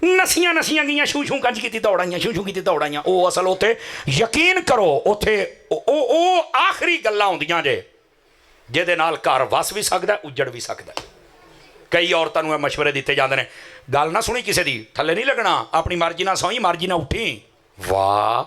ਨਸੀਆਂ ਨਸੀਆਂ ਗਈਆਂ, ਛੂ ਛੂ ਕੰਜ ਕੀਤੀ ਦੌੜਾਈਆਂ, ਛੂ ਛੂ ਕੀਤੀ ਦੌੜਾਈਆਂ। ਉਹ ਅਸਲ ਉੱਥੇ ਯਕੀਨ ਕਰੋ ਉੱਥੇ ਉਹ ਆਖਰੀ ਗੱਲਾਂ ਹੁੰਦੀਆਂ ਜੇ ਜਿਹਦੇ ਨਾਲ ਘਰ ਵਸ ਵੀ ਸਕਦਾ, ਉੱਜੜ ਵੀ ਸਕਦਾ। ਕਈ ਔਰਤਾਂ ਨੂੰ ਇਹ ਮਸ਼ਵਰੇ ਦਿੱਤੇ ਜਾਂਦੇ ਨੇ, ਗੱਲ ਨਾ ਸੁਣੀ ਕਿਸੇ ਦੀ, ਥੱਲੇ ਨਹੀਂ ਲੱਗਣਾ, ਆਪਣੀ ਮਰਜ਼ੀ ਨਾਲ ਸੌਂ, ਮਰਜ਼ੀ ਨਾਲ ਉੱਠੀ। ਵਾਹ,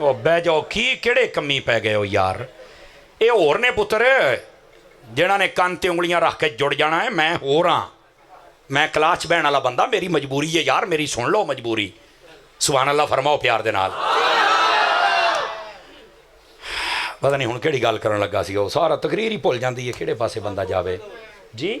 ਉਹ ਬਹਿ ਜਾਓ, ਕੀ ਕਿਹੜੇ ਕੰਮੀ ਪੈ ਗਏ ਹੋ ਯਾਰ। ਇਹ ਹੋਰ ਨੇ ਪੁੱਤਰ ਜਿਨ੍ਹਾਂ ਨੇ ਕੰਨ ਤੇ ਉਂਗਲੀਆਂ ਰੱਖ ਕੇ ਜੁੜ ਜਾਣਾ ਹੈ। ਮੈਂ ਹੋਰ ਹਾਂ, ਮੈਂ ਕਲਾਸ 'ਚ ਬਹਿਣ ਵਾਲਾ ਬੰਦਾ, ਮੇਰੀ ਮਜਬੂਰੀ ਹੈ ਯਾਰ, ਮੇਰੀ ਸੁਣ ਲਓ ਮਜਬੂਰੀ। ਸੁਭਾਨ ਅੱਲਾਹ ਫਰਮਾਓ ਪਿਆਰ ਦੇ ਨਾਲ। ਪਤਾ ਨਹੀਂ ਹੁਣ ਕਿਹੜੀ ਗੱਲ ਕਰਨ ਲੱਗਾ ਸੀ, ਉਹ ਸਾਰਾ ਤਕਰੀਰ ਹੀ ਭੁੱਲ ਜਾਂਦੀ ਹੈ ਕਿਹੜੇ ਪਾਸੇ ਬੰਦਾ ਜਾਵੇ ਜੀ।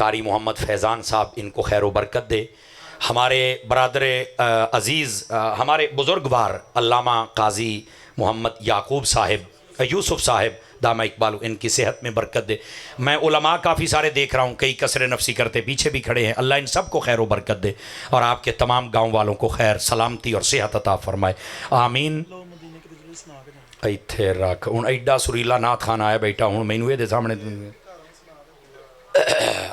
قاری محمد فیضان صاحب ان کو خیر و برکت دے، ہمارے برادر عزیز ہمارے بزرگوار علامہ قاضی محمد یعقوب صاحب یوسف صاحب دامہ اقبال ان کی صحت میں برکت دے۔ میں علماء کافی سارے دیکھ رہا ہوں، کئی کسر نفسی کرتے پیچھے بھی کھڑے ہیں، اللہ ان سب کو خیر و برکت دے اور آپ کے تمام گاؤں والوں کو خیر سلامتی اور صحت عطا فرمائے، آمین۔ ایتھے رکھ ہن ایڈا سریلا نعت خان آیا بیٹا، ہن مینوں دے سامنے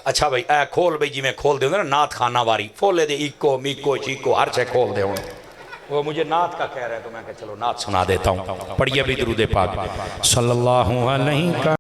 اچھا بھائی اے کھول بھائی، جی میں کھول دے نا نعت خانہ واری فولے دے ایکو میکو چیکو ہر چے کھول دے ہوں، وہ مجھے نعت کا کہہ رہا ہے تو میں کہا چلو نعت سنا دیتا ہوں، پڑھیے بھی درود پاک صلی اللہ علیہ